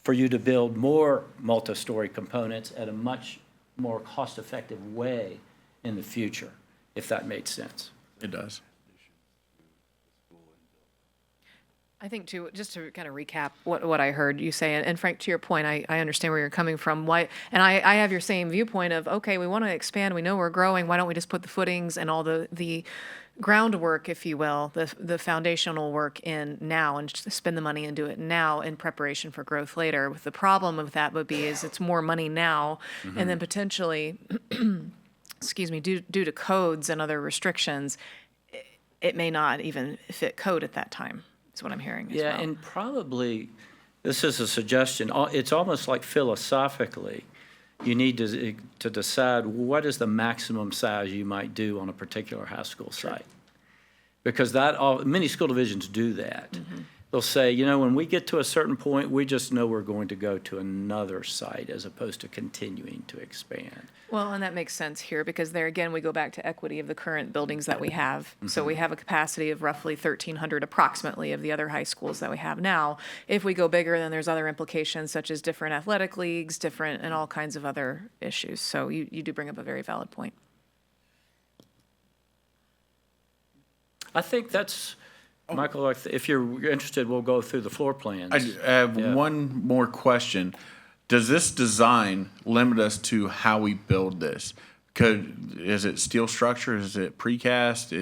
Speaker 15: for you to build more multi-story components at a much more cost-effective way in the future, if that made sense.
Speaker 1: It does.
Speaker 2: I think too, just to kind of recap what I heard you say, and Frank, to your point, I understand where you're coming from. Why, and I have your same viewpoint of, okay, we want to expand, we know we're growing, why don't we just put the footings and all the groundwork, if you will, the foundational work in now and just spend the money and do it now in preparation for growth later. With the problem of that would be is it's more money now, and then potentially, excuse me, due to codes and other restrictions, it may not even fit code at that time. Is what I'm hearing as
Speaker 15: Yeah,
Speaker 2: well.
Speaker 15: and probably, this is a suggestion, it's almost like philosophically, you need to decide what is the maximum size you might do on a particular high school site. Because many school divisions do that.
Speaker 2: Mm-hmm.
Speaker 15: They'll say, you know, when we get to a certain point, we just know we're going to go to another site as opposed to continuing to expand.
Speaker 2: Well, and that makes sense here because there again, we go back to equity of the current buildings that we have. So we have a capacity of roughly 1,300 approximately of the other high schools that we have now. If we go bigger, then there's other implications such as different athletic leagues, and all kinds of other issues. So you do bring up a very valid point.
Speaker 15: I think that's, Michael, if you're interested, we'll go through the floor plans.
Speaker 1: I have one more question. Does this design limit us to how we build this? Is it steel structure? Is it precast?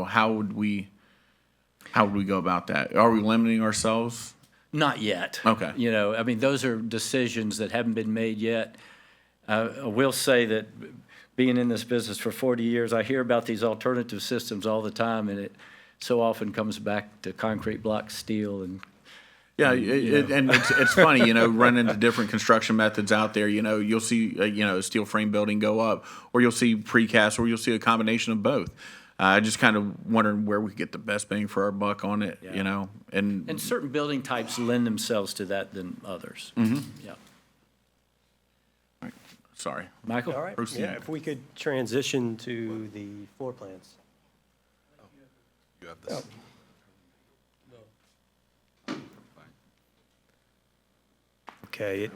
Speaker 1: How would we go about that? Are we limiting ourselves?
Speaker 15: Not yet.
Speaker 1: Okay.
Speaker 15: I mean, those are decisions that haven't been made yet. I will say that being in this business for 40 years, I hear about these alternative systems all the time, and it so often comes back to concrete block steel and.
Speaker 1: Yeah, and it's funny, running into different construction methods out there. You'll see, a steel frame building go up, or you'll see precast, or you'll see a combination of both. I just kind of wondering where we could get the best bang for our buck on it, And
Speaker 15: certain building types lend themselves to that than others.
Speaker 1: Mm-hmm.
Speaker 15: Yeah.
Speaker 1: All right. Sorry.
Speaker 15: Michael?
Speaker 16: All right.
Speaker 1: Proceed.
Speaker 16: Yeah, if we could transition to the floor plans.
Speaker 4: You have this.
Speaker 16: Okay,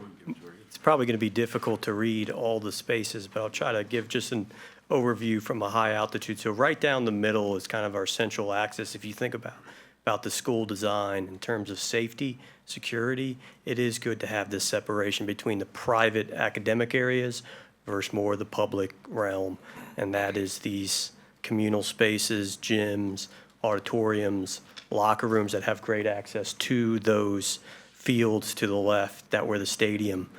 Speaker 16: it's probably going to be difficult to read all the spaces, but I'll try to give just an overview from a high altitude. So right down the middle is kind of our central axis. If you think about the school design in terms of safety, security, it is good to have this separation between the private academic areas versus more the public realm. And that is these communal spaces, gyms, auditoriums, locker rooms that have great access to those fields to the left that were the stadium.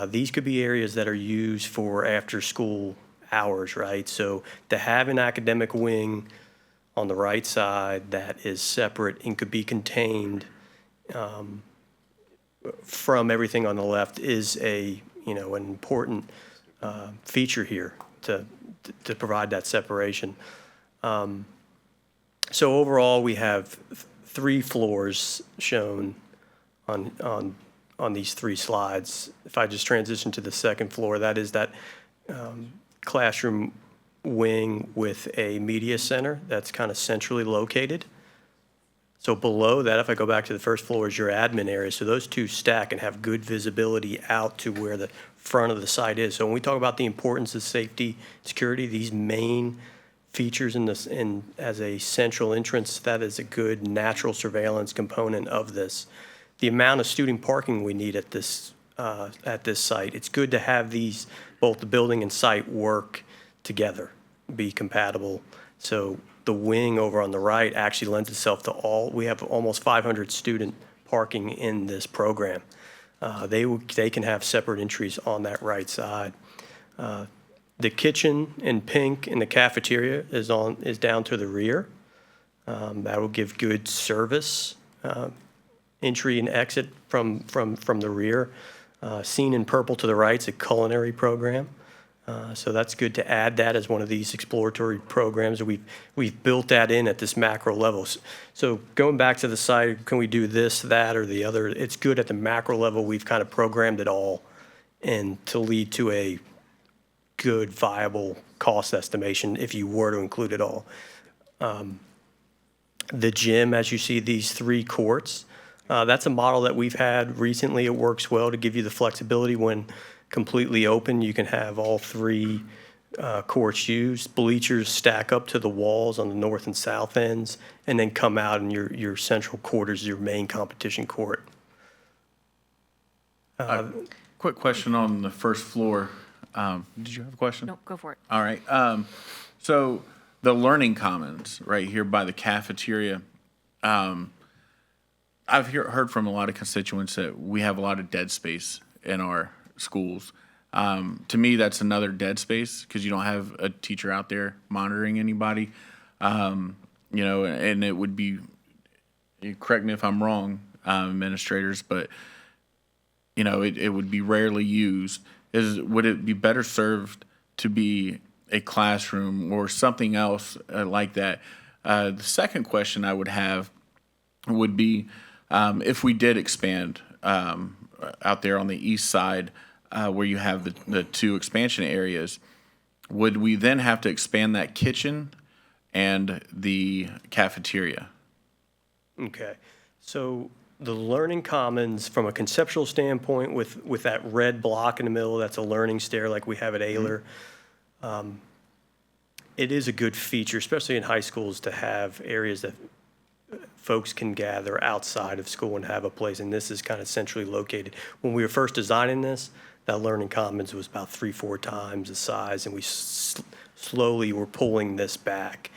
Speaker 16: These could be areas that are used for after-school hours, right? So to have an academic wing on the right side that is separate and could be contained from everything on the left is an important feature here to provide that separation. So overall, we have 3 floors shown on these 3 slides. If I just transition to the second floor, that is that classroom wing with a media center that's kind of centrally located. So below that, if I go back to the first floor, is your admin area. So those 2 stack and have good visibility out to where the front of the site is. So when we talk about the importance of safety, security, these main features as a central entrance, that is a good natural surveillance component of this. The amount of student parking we need at this site, it's good to have these, both the building and site work together, be compatible. So the wing over on the right actually lends itself to we have almost 500 student parking in this program. They can have separate entries on that right side. The kitchen in pink and the cafeteria is down to the rear. That will give good service entry and exit from the rear. Seen in purple to the right is a culinary program. So that's good to add that as one of these exploratory programs. We've built that in at this macro level. So going back to the site, can we do this, that, or the other? It's good at the macro level. We've kind of programmed it all and to lead to a good, viable cost estimation if you were to include it all. The gym, as you see, these 3 courts, that's a model that we've had recently. It works well to give you the flexibility when completely open. You can have all 3 courts used. Bleachers stack up to the walls on the north and south ends, and then come out, and your central court is your main competition court.
Speaker 1: Quick question on the first floor. Did you have a question?
Speaker 2: No, go for it.
Speaker 1: All right. So the learning commons right here by the cafeteria, I've heard from a lot of constituents that we have a lot of dead space in our schools. To me, that's another dead space because you don't have a teacher out there monitoring anybody. And it would be, you correct me if I'm wrong, administrators, but it would be rarely used. Would it be better served to be a classroom or something else like that? The second question I would have would be if we did expand out there on the east side where you have the two expansion areas, would we then have to expand that kitchen and the cafeteria?
Speaker 16: Okay, so the learning commons, from a conceptual standpoint, with that red block in the middle, that's a learning stair like we have at Ayler. It is a good feature, especially in high schools, to have areas that folks can gather outside of school and have a place, and this is kind of centrally located. When we were first designing this, that learning commons was about 3-4 times the size, and we slowly were pulling this back.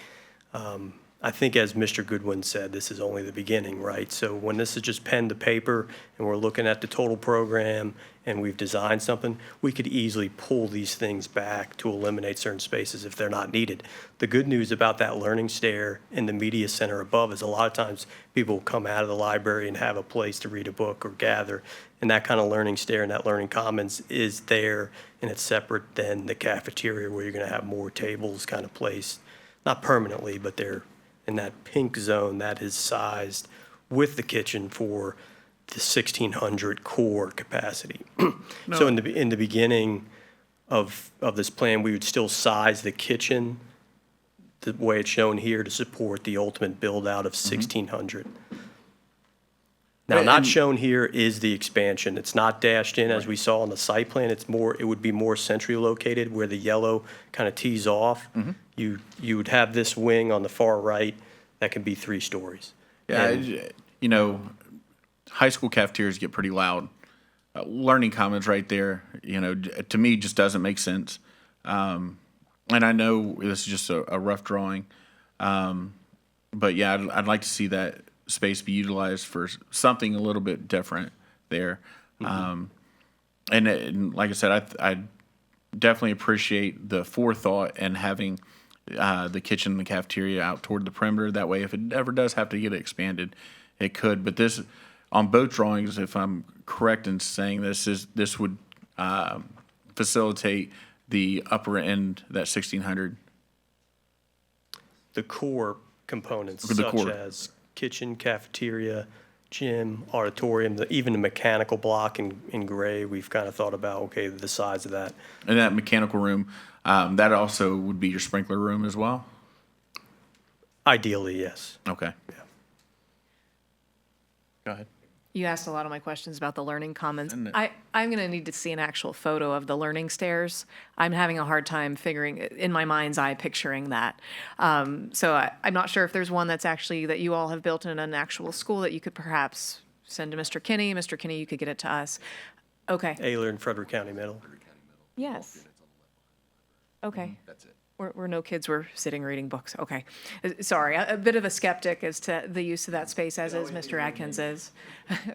Speaker 16: I think, as Mr. Goodwin said, this is only the beginning, right? So when this is just pen to paper and we're looking at the total program and we've designed something, we could easily pull these things back to eliminate certain spaces if they're not needed. The good news about that learning stair in the media center above is a lot of times people come out of the library and have a place to read a book or gather, and that kind of learning stair and that learning commons is there, and it's separate than the cafeteria where you're going to have more tables kind of placed, not permanently, but they're in that pink zone that is sized with the kitchen for the 1,600 core capacity. So in the beginning of this plan, we would still size the kitchen the way it's shown here to support the ultimate build-out of 1,600. Now, not shown here is the expansion. It's not dashed in as we saw on the site plan. It would be more centrally located where the yellow kind of tees off. You would have this wing on the far right that can be 3 stories.
Speaker 1: Yeah, high school cafeterias get pretty loud. Learning commons right there, to me just doesn't make sense. And I know this is just a rough drawing, but yeah, I'd like to see that space be utilized for something a little bit different there. And like I said, I definitely appreciate the forethought and having the kitchen and the cafeteria out toward the perimeter. That way, if it ever does have to get expanded, it could. But this, on both drawings, if I'm correct in saying this would facilitate the upper end, that 1,600.
Speaker 16: The core components,
Speaker 1: The
Speaker 16: such
Speaker 1: core.
Speaker 16: as kitchen, cafeteria, gym, auditorium, even the mechanical block in gray, we've kind of thought about, okay, the size of that.
Speaker 1: And that mechanical room, that also would be your sprinkler room as well?
Speaker 16: Ideally, yes.
Speaker 1: Okay. Go ahead.
Speaker 2: You asked a lot of my questions about the learning commons. I'm going to need to see an actual photo of the learning stairs. I'm having a hard time in my mind's eye, picturing that. So I'm not sure if there's one that's actually that you all have built in an actual school that you could perhaps send to Mr. Kinney. Mr. Kinney, you could get it to us. Okay.
Speaker 16: Ayler and Frederick County Middle.
Speaker 2: Yes. Okay.
Speaker 4: That's it.
Speaker 2: Where no kids were sitting reading books. Okay. Sorry, a bit of a skeptic as to the use of that space, as is Mr. Atkins is.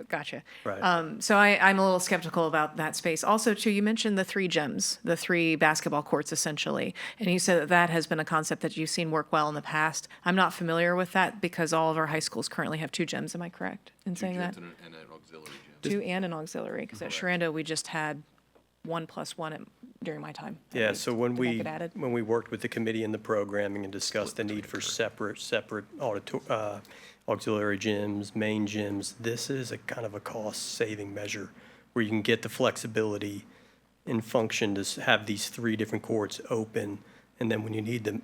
Speaker 2: Gotcha.
Speaker 16: Right.
Speaker 2: So I'm a little skeptical about that space. Also, too, you mentioned the 3 gyms, the 3 basketball courts, essentially. And you said that has been a concept that you've seen work well in the past. I'm not familiar with that because all of our high schools currently have 2 gyms. Am I correct in saying that?
Speaker 4: 2 gyms and an auxiliary gym.
Speaker 2: 2 and an auxiliary, because at Sharanda, we just had 1+1 during my time. at
Speaker 16: Yeah,
Speaker 2: least.
Speaker 16: so when
Speaker 2: Did that
Speaker 16: we
Speaker 2: get added?
Speaker 16: worked with the committee in the programming and discussed the need for separate auxiliary gyms, main gyms, this is a kind of a cost-saving measure where you can get the flexibility in function to have these 3 different courts open, and then when you need the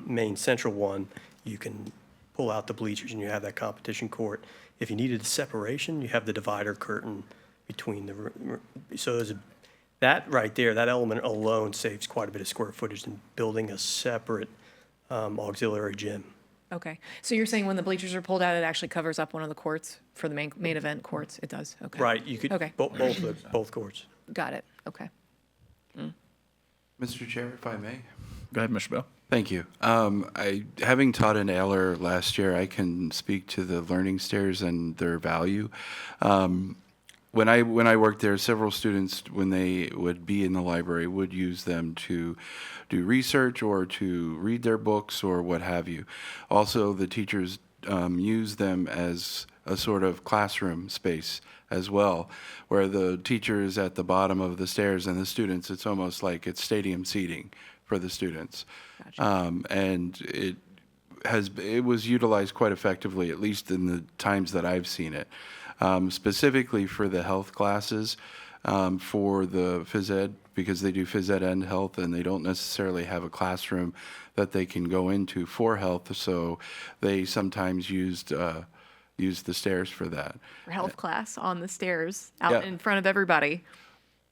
Speaker 16: main central one, you can pull out the bleachers and you have that competition court. If you needed a separation, you have the divider curtain between so That right there, that element alone saves quite a bit of square footage than building a separate auxiliary gym.
Speaker 2: Okay. So you're saying when the bleachers are pulled out, it actually covers up one of the courts for the main event courts? It does? Okay.
Speaker 16: Right, you could,
Speaker 2: Okay.
Speaker 16: both courts.
Speaker 2: Got it. Okay.
Speaker 3: Mr. Chair, if I may.
Speaker 1: Go ahead, Mr. Bell.
Speaker 3: Thank you. Having taught in Eller last year, I can speak to the learning stairs and their value. When I worked there, several students, when they would be in the library, would use them to do research or to read their books or what have you. Also, the teachers use them as a sort of classroom space as well, where the teacher is at the bottom of the stairs and the students, it's almost like it's stadium seating for the students. And it was utilized quite effectively, at least in the times that I've seen it. Specifically for the health classes, for the phys ed, because they do phys ed and health, and they don't necessarily have a classroom that they can go into for health, so they sometimes used the stairs for that.
Speaker 2: For health class on the stairs out
Speaker 3: Yeah.
Speaker 2: in front of everybody.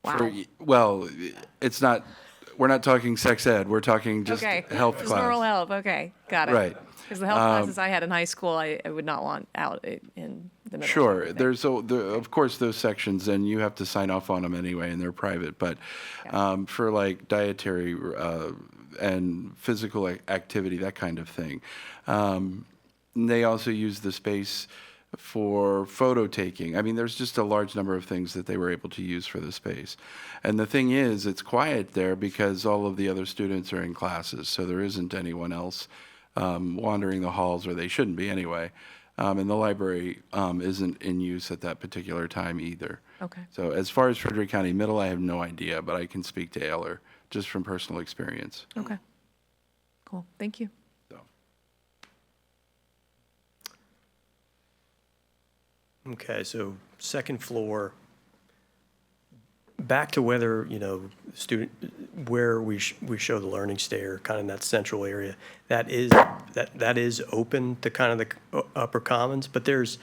Speaker 2: Wow.
Speaker 3: Well, it's not, we're not talking sex ed, we're talking just
Speaker 2: Okay.
Speaker 3: health
Speaker 2: Just
Speaker 3: class.
Speaker 2: oral health. Okay. Got it.
Speaker 3: Right.
Speaker 2: Because the health classes I had in high school, I would not want out in the middle.
Speaker 3: Sure,
Speaker 2: of everything.
Speaker 3: there's, of course, those sections, and you have to sign off on them anyway, and they're private, but for like dietary and physical activity, that kind of thing. They also use the space for photo taking. I mean, there's just a large number of things that they were able to use for the space. And the thing is, it's quiet there because all of the other students are in classes, so there isn't anyone else wandering the halls, or they shouldn't be anyway. And the library isn't in use at that particular time either.
Speaker 2: Okay.
Speaker 3: So as far as Frederick County Middle, I have no idea, but I can speak to Eller just from personal experience.
Speaker 2: Okay. Cool. Thank you.
Speaker 16: Okay, so second floor, back to whether, where we show the learning stair, kind of in that central area, that is open to kind of the upper commons, but there's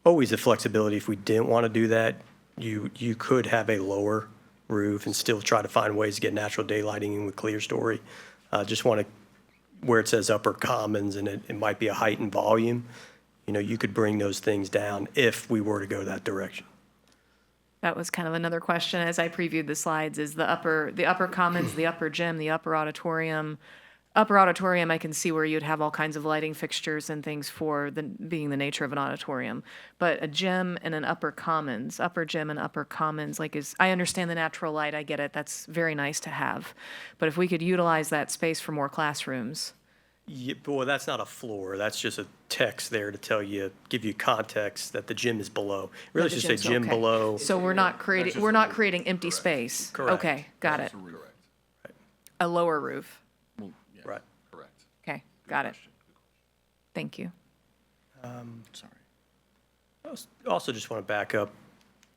Speaker 16: always a flexibility. If we didn't want to do that, you could have a lower roof and still try to find ways to get natural daylighting in with clear story. Just want to, where it says upper commons and it might be a height and volume, you could bring those things down if we were to go that direction.
Speaker 2: That was kind of another question as I previewed the slides, is the upper commons, the upper gym, the upper auditorium. Upper auditorium, I can see where you'd have all kinds of lighting fixtures and things for being the nature of an auditorium. But a gym and an upper commons, upper gym and upper commons, I understand the natural light, I get it, that's very nice to have. But if we could utilize that space for more classrooms.
Speaker 16: Yeah, boy, that's not a floor. That's just a text there to give you context that the gym is below. Really, just say gym
Speaker 2: okay.
Speaker 16: below.
Speaker 2: So we're not creating empty space.
Speaker 16: Correct.
Speaker 2: Okay, got it. A lower roof.
Speaker 16: Right.
Speaker 8: Correct.
Speaker 2: Okay, got it. Thank you.
Speaker 16: Sorry. I also just want to back up.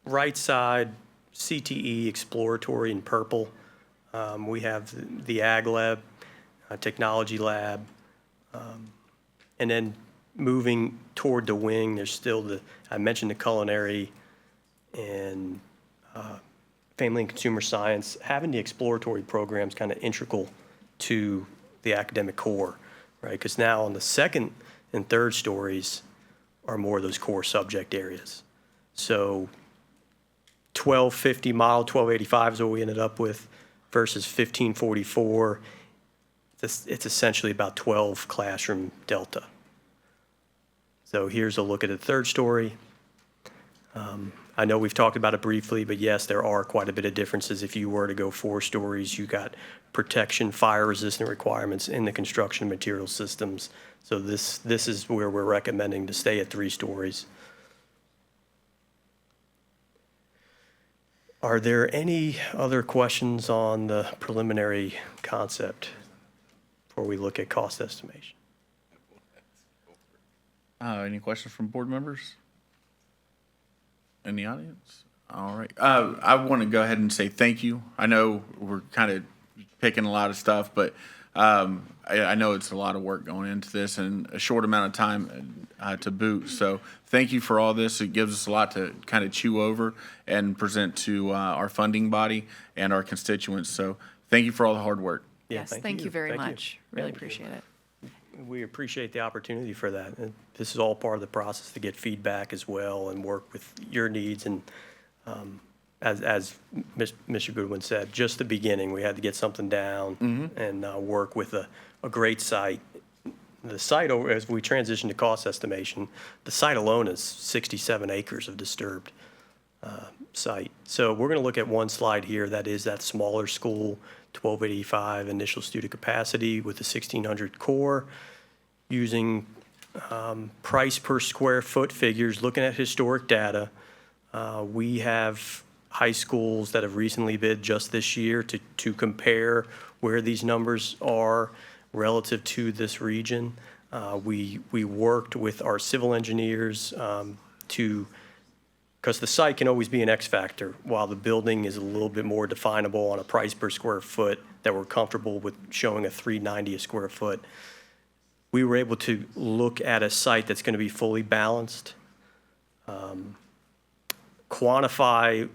Speaker 16: Right side, CTE exploratory in purple. We have the Ag Lab, Technology Lab. And then moving toward the wing, there's still I mentioned the culinary and family and consumer science. Having the exploratory programs kind of integral to the academic core, right? Because now on the second and third stories are more of those core subject areas. So 1250 model, 1285 is what we ended up with versus 1544. It's essentially about 12 classroom delta. So here's a look at the third story. I know we've talked about it briefly, but yes, there are quite a bit of differences. If you were to go 4 stories, you got protection, fire-resistant requirements in the construction material systems. So this is where we're recommending to stay at 3 stories. Are there any other questions on the preliminary concept before we look at cost estimation?
Speaker 1: Any questions from board members? In the audience? All right. I want to go ahead and say thank you. I know we're kind of picking a lot of stuff, but I know it's a lot of work going into this and a short amount of time to boot. So thank you for all this. It gives us a lot to kind of chew over and present to our funding body and our constituents. So thank you for all the hard work.
Speaker 2: Yes, thank you very much. Really appreciate it.
Speaker 16: We appreciate the opportunity for that. And this is all part of the process to get feedback as well and work with your needs. And as Mr. Goodwin said, just the beginning, we had to get something down and work with a great site. The site, as we transition to cost estimation, the site alone is 67 acres of disturbed site. So we're going to look at one slide here that is that smaller school, 1285 initial student capacity with the 1600 core, using price per square foot figures, looking at historic data. We have high schools that have recently bid just this year to compare where these numbers are relative to this region. We worked with our civil engineers because the site can always be an X factor, while the building is a little bit more definable on a price per square foot that we're comfortable with showing a $390 a square foot. We were able to look at a site that's going to be fully balanced, quantify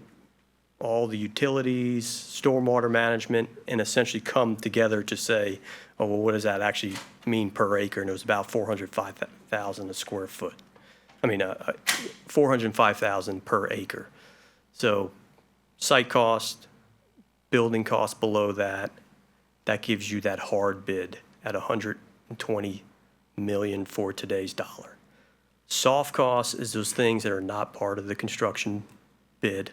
Speaker 16: all the utilities, stormwater management, and essentially come together to say, oh, well, what does that actually mean per acre? And it was about 405,000 a square foot. I mean, 405,000 per acre. So site cost, building cost below that, that gives you that hard bid at 120 million for today's dollar. Soft costs is those things that are not part of the construction bid.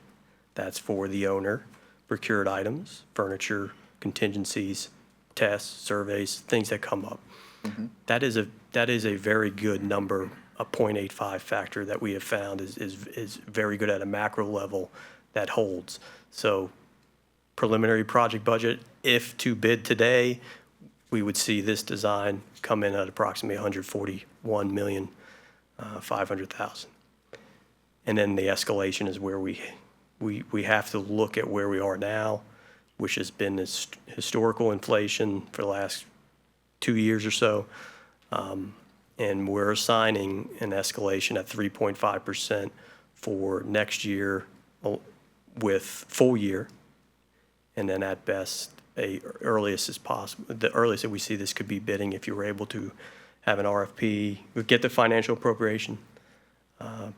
Speaker 16: That's for the owner, procured items, furniture, contingencies, tests, surveys, things that come up. That is a very good number. A 0.85 factor that we have found is very good at a macro level that holds. So preliminary project budget, if to bid today, we would see this design come in at approximately 141,500,000. And then the escalation is where we have to look at where we are now, which has been this historical inflation for the last 2 years or so. And we're assigning an escalation at 3.5% for next year with full year. And then at best, earliest as possible, the earliest that we see this could be bidding if you were able to have an RFP, get the financial appropriation,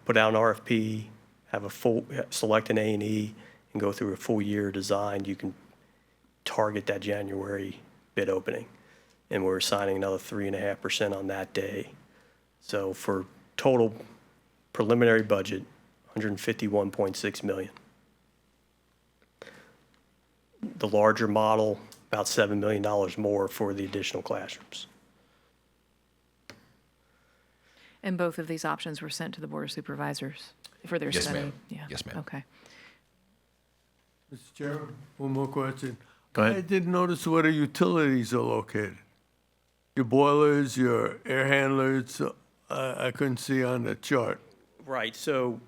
Speaker 16: put out an RFP, have a select an A&E and go through a full year design, you can target that January bid opening. And we're assigning another 3.5% on that day. So for total preliminary budget, 151.6 million. The larger model, about $7 million more for the additional classrooms.
Speaker 2: And both of these options were sent to the Board of Supervisors for their
Speaker 4: Yes,
Speaker 2: study?
Speaker 4: ma'am.
Speaker 2: Yeah.
Speaker 4: Yes, ma'am.
Speaker 2: Okay.
Speaker 17: Mr. Chairman, one more question.
Speaker 1: Go ahead.
Speaker 17: I didn't notice where the utilities are located. Your boilers, your air handlers, I couldn't see on the chart.
Speaker 16: Right, so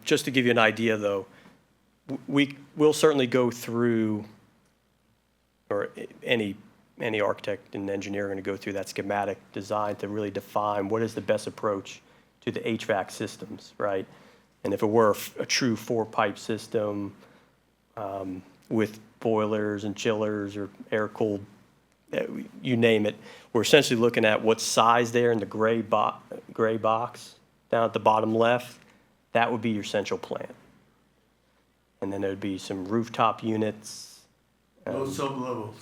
Speaker 16: just to give you an idea though, we'll certainly go through, or any architect and engineer are going to go through that schematic design to really define what is the best approach to the HVAC systems, right? And if it were a true 4-pipe system with boilers and chillers or air-cooled, you name it, we're essentially looking at what size there in the gray box down at the bottom left. That would be your central plant. And then there'd be some rooftop units.
Speaker 17: No sublevels.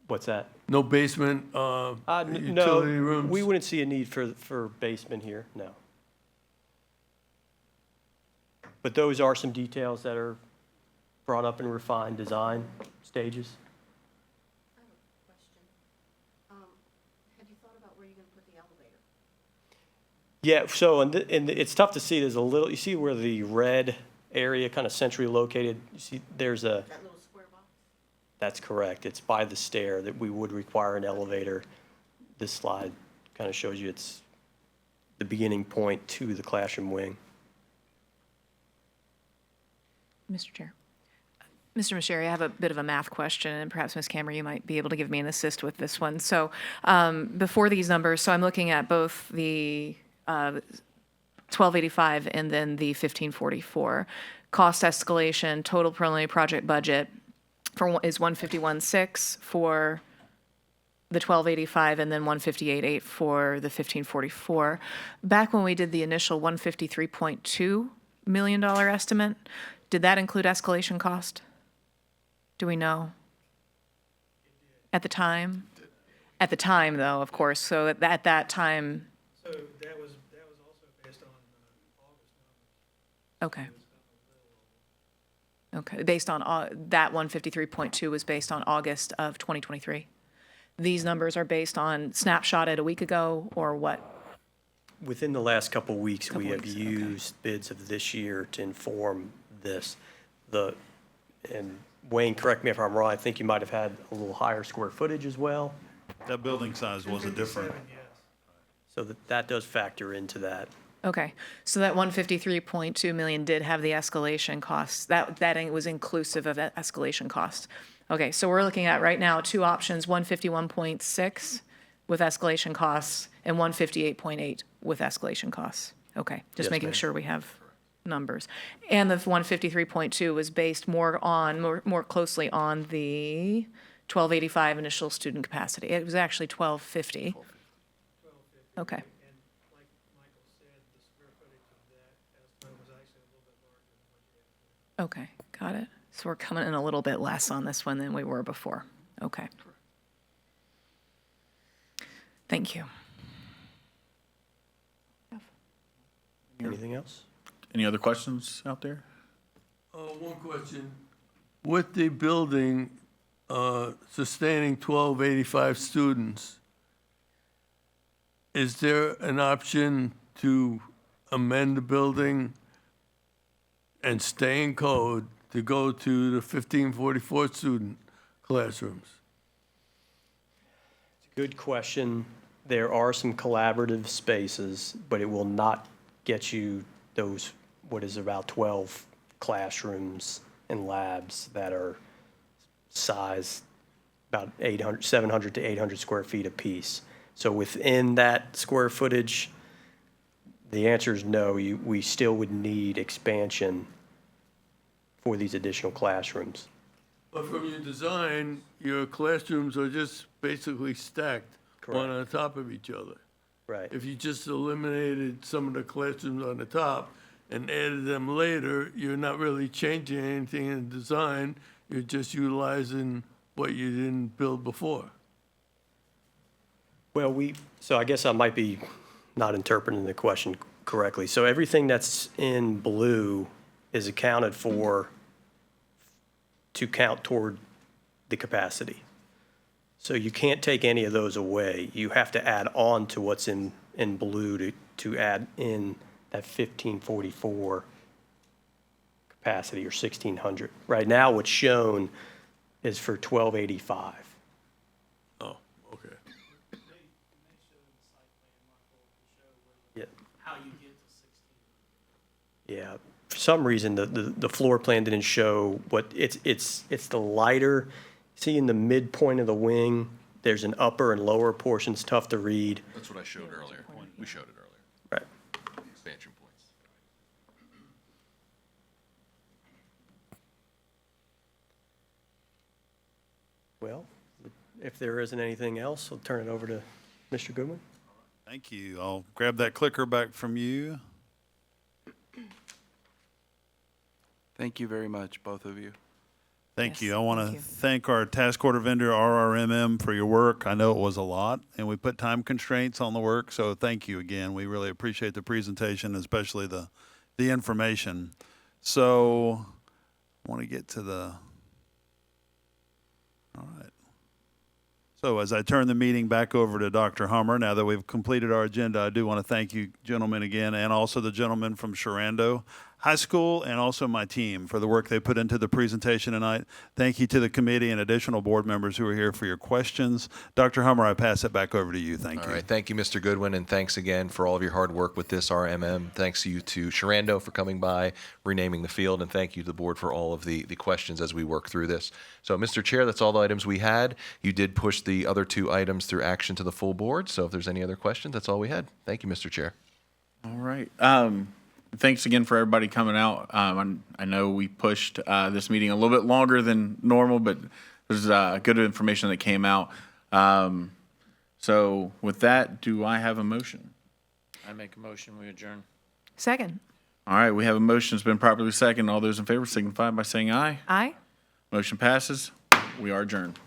Speaker 16: What's that?
Speaker 17: No basement utility rooms?
Speaker 16: We wouldn't see a need for basement here, no. But those are some details that are brought up in refined design stages. Yeah, so, and it's tough to see, there's a little, you see where the red area kind of centrally located, you see there's a. That little square box? That's correct, it's by the stair that we would require an elevator. This slide kind of shows you it's the beginning point to the classroom wing.
Speaker 2: Mr. Chair. Mr. Masheri, I have a bit of a math question, and perhaps Ms. Cammer, you might be able to give me an assist with this one. So before these numbers, so I'm looking at both the 1285 and then the 1544. Cost escalation, total preliminary project budget is 151.6 for the 1285 and then 158.8 for the 1544. Back when we did the initial $153.2 million estimate, did that include escalation cost? Do we know? At the time? At the time, though, of course. So at that time.
Speaker 11: So that was also based on August.
Speaker 2: Okay. Okay. Based on that 153.2 was based on August of 2023. These numbers are based on snapshot at a week ago, or what?
Speaker 16: Within the last couple weeks, we have used bids of this year to inform this. And Wayne, correct me if I'm wrong, I think you might have had a little higher square footage as well.
Speaker 5: That building size wasn't different.
Speaker 16: So that does factor into that.
Speaker 2: Okay, so that 153.2 million did have the escalation costs. That was inclusive of escalation costs. Okay, so we're looking at right now two options: 151.6 with escalation costs and 158.8 with escalation costs. Okay, just
Speaker 16: Yes,
Speaker 2: making
Speaker 16: ma'am.
Speaker 2: sure we have numbers. And the 153.2 was based more closely on the 1285 initial student capacity. It was actually 1250. Okay. Okay, got it. So we're coming in a little bit less on this one than we were before. Okay. Thank you.
Speaker 16: Anything else?
Speaker 1: Any other questions out there?
Speaker 17: One question. With the building sustaining 1285 students, is there an option to amend the building and stay in code to go to the 1544 student classrooms?
Speaker 16: Good question. There are some collaborative spaces, but it will not get you those, what is about 12 classrooms and labs that are size about 700 to 800 square feet apiece. So within that square footage, the answer is no. We still would need expansion for these additional classrooms.
Speaker 17: But from your design, your classrooms are just basically stacked one on top of each other.
Speaker 16: Right.
Speaker 17: If you just eliminated some of the classrooms on the top and added them later, you're not really changing anything in the design. You're just utilizing what you didn't build before.
Speaker 16: Well, so I guess I might be not interpreting the question correctly. So everything that's in blue is accounted for to count toward the capacity. So you can't take any of those away. You have to add on to what's in blue to add in that 1544 capacity or 1600. Right now, what's shown is for 1285.
Speaker 17: Oh, okay.
Speaker 16: Yeah. Yeah, for some reason, the floor plan didn't show what, it's the lighter, see in the midpoint of the wing, there's an upper and lower portion, it's tough to read.
Speaker 4: That's what I showed earlier. We showed it earlier.
Speaker 16: Right.
Speaker 4: Expansion points.
Speaker 16: Well, if there isn't anything else, I'll turn it over to Mr. Goodwin.
Speaker 5: Thank you. I'll grab that clicker back from you.
Speaker 3: Thank you very much, both of you.
Speaker 5: Thank you. I want to thank our task order vendor, RRMM, for your work. I know it was a lot, and we put time constraints on the work, so thank you again. We really appreciate the presentation, especially the information. So I want to get to the, all right. So as I turn the meeting back over to Dr. Hummer, now that we've completed our agenda, I do want to thank you gentlemen again, and also the gentleman from Sharando. High School and also my team for the work they put into the presentation tonight. Thank you to the committee and additional board members who are here for your questions. Dr. Hummer, I pass it back over to you. Thank you.
Speaker 4: All right, thank you, Mr. Goodwin, and thanks again for all of your hard work with this RMM. Thanks to you to Sharando for coming by, renaming the field, and thank you to the board for all of the questions as we work through this. So, Mr. Chair, that's all the items we had. You did push the other 2 items through action to the full board, so if there's any other questions, that's all we had. Thank you, Mr. Chair.
Speaker 1: All right. Thanks again for everybody coming out. I know we pushed this meeting a little bit longer than normal, but there's good information that came out. So with that, do I have a motion?
Speaker 13: I make a motion, we adjourn.
Speaker 2: Second.
Speaker 1: All right, we have a motion. It's been properly seconded. All those in favor signify by saying aye.
Speaker 2: Aye.
Speaker 1: Motion passes. We are adjourned.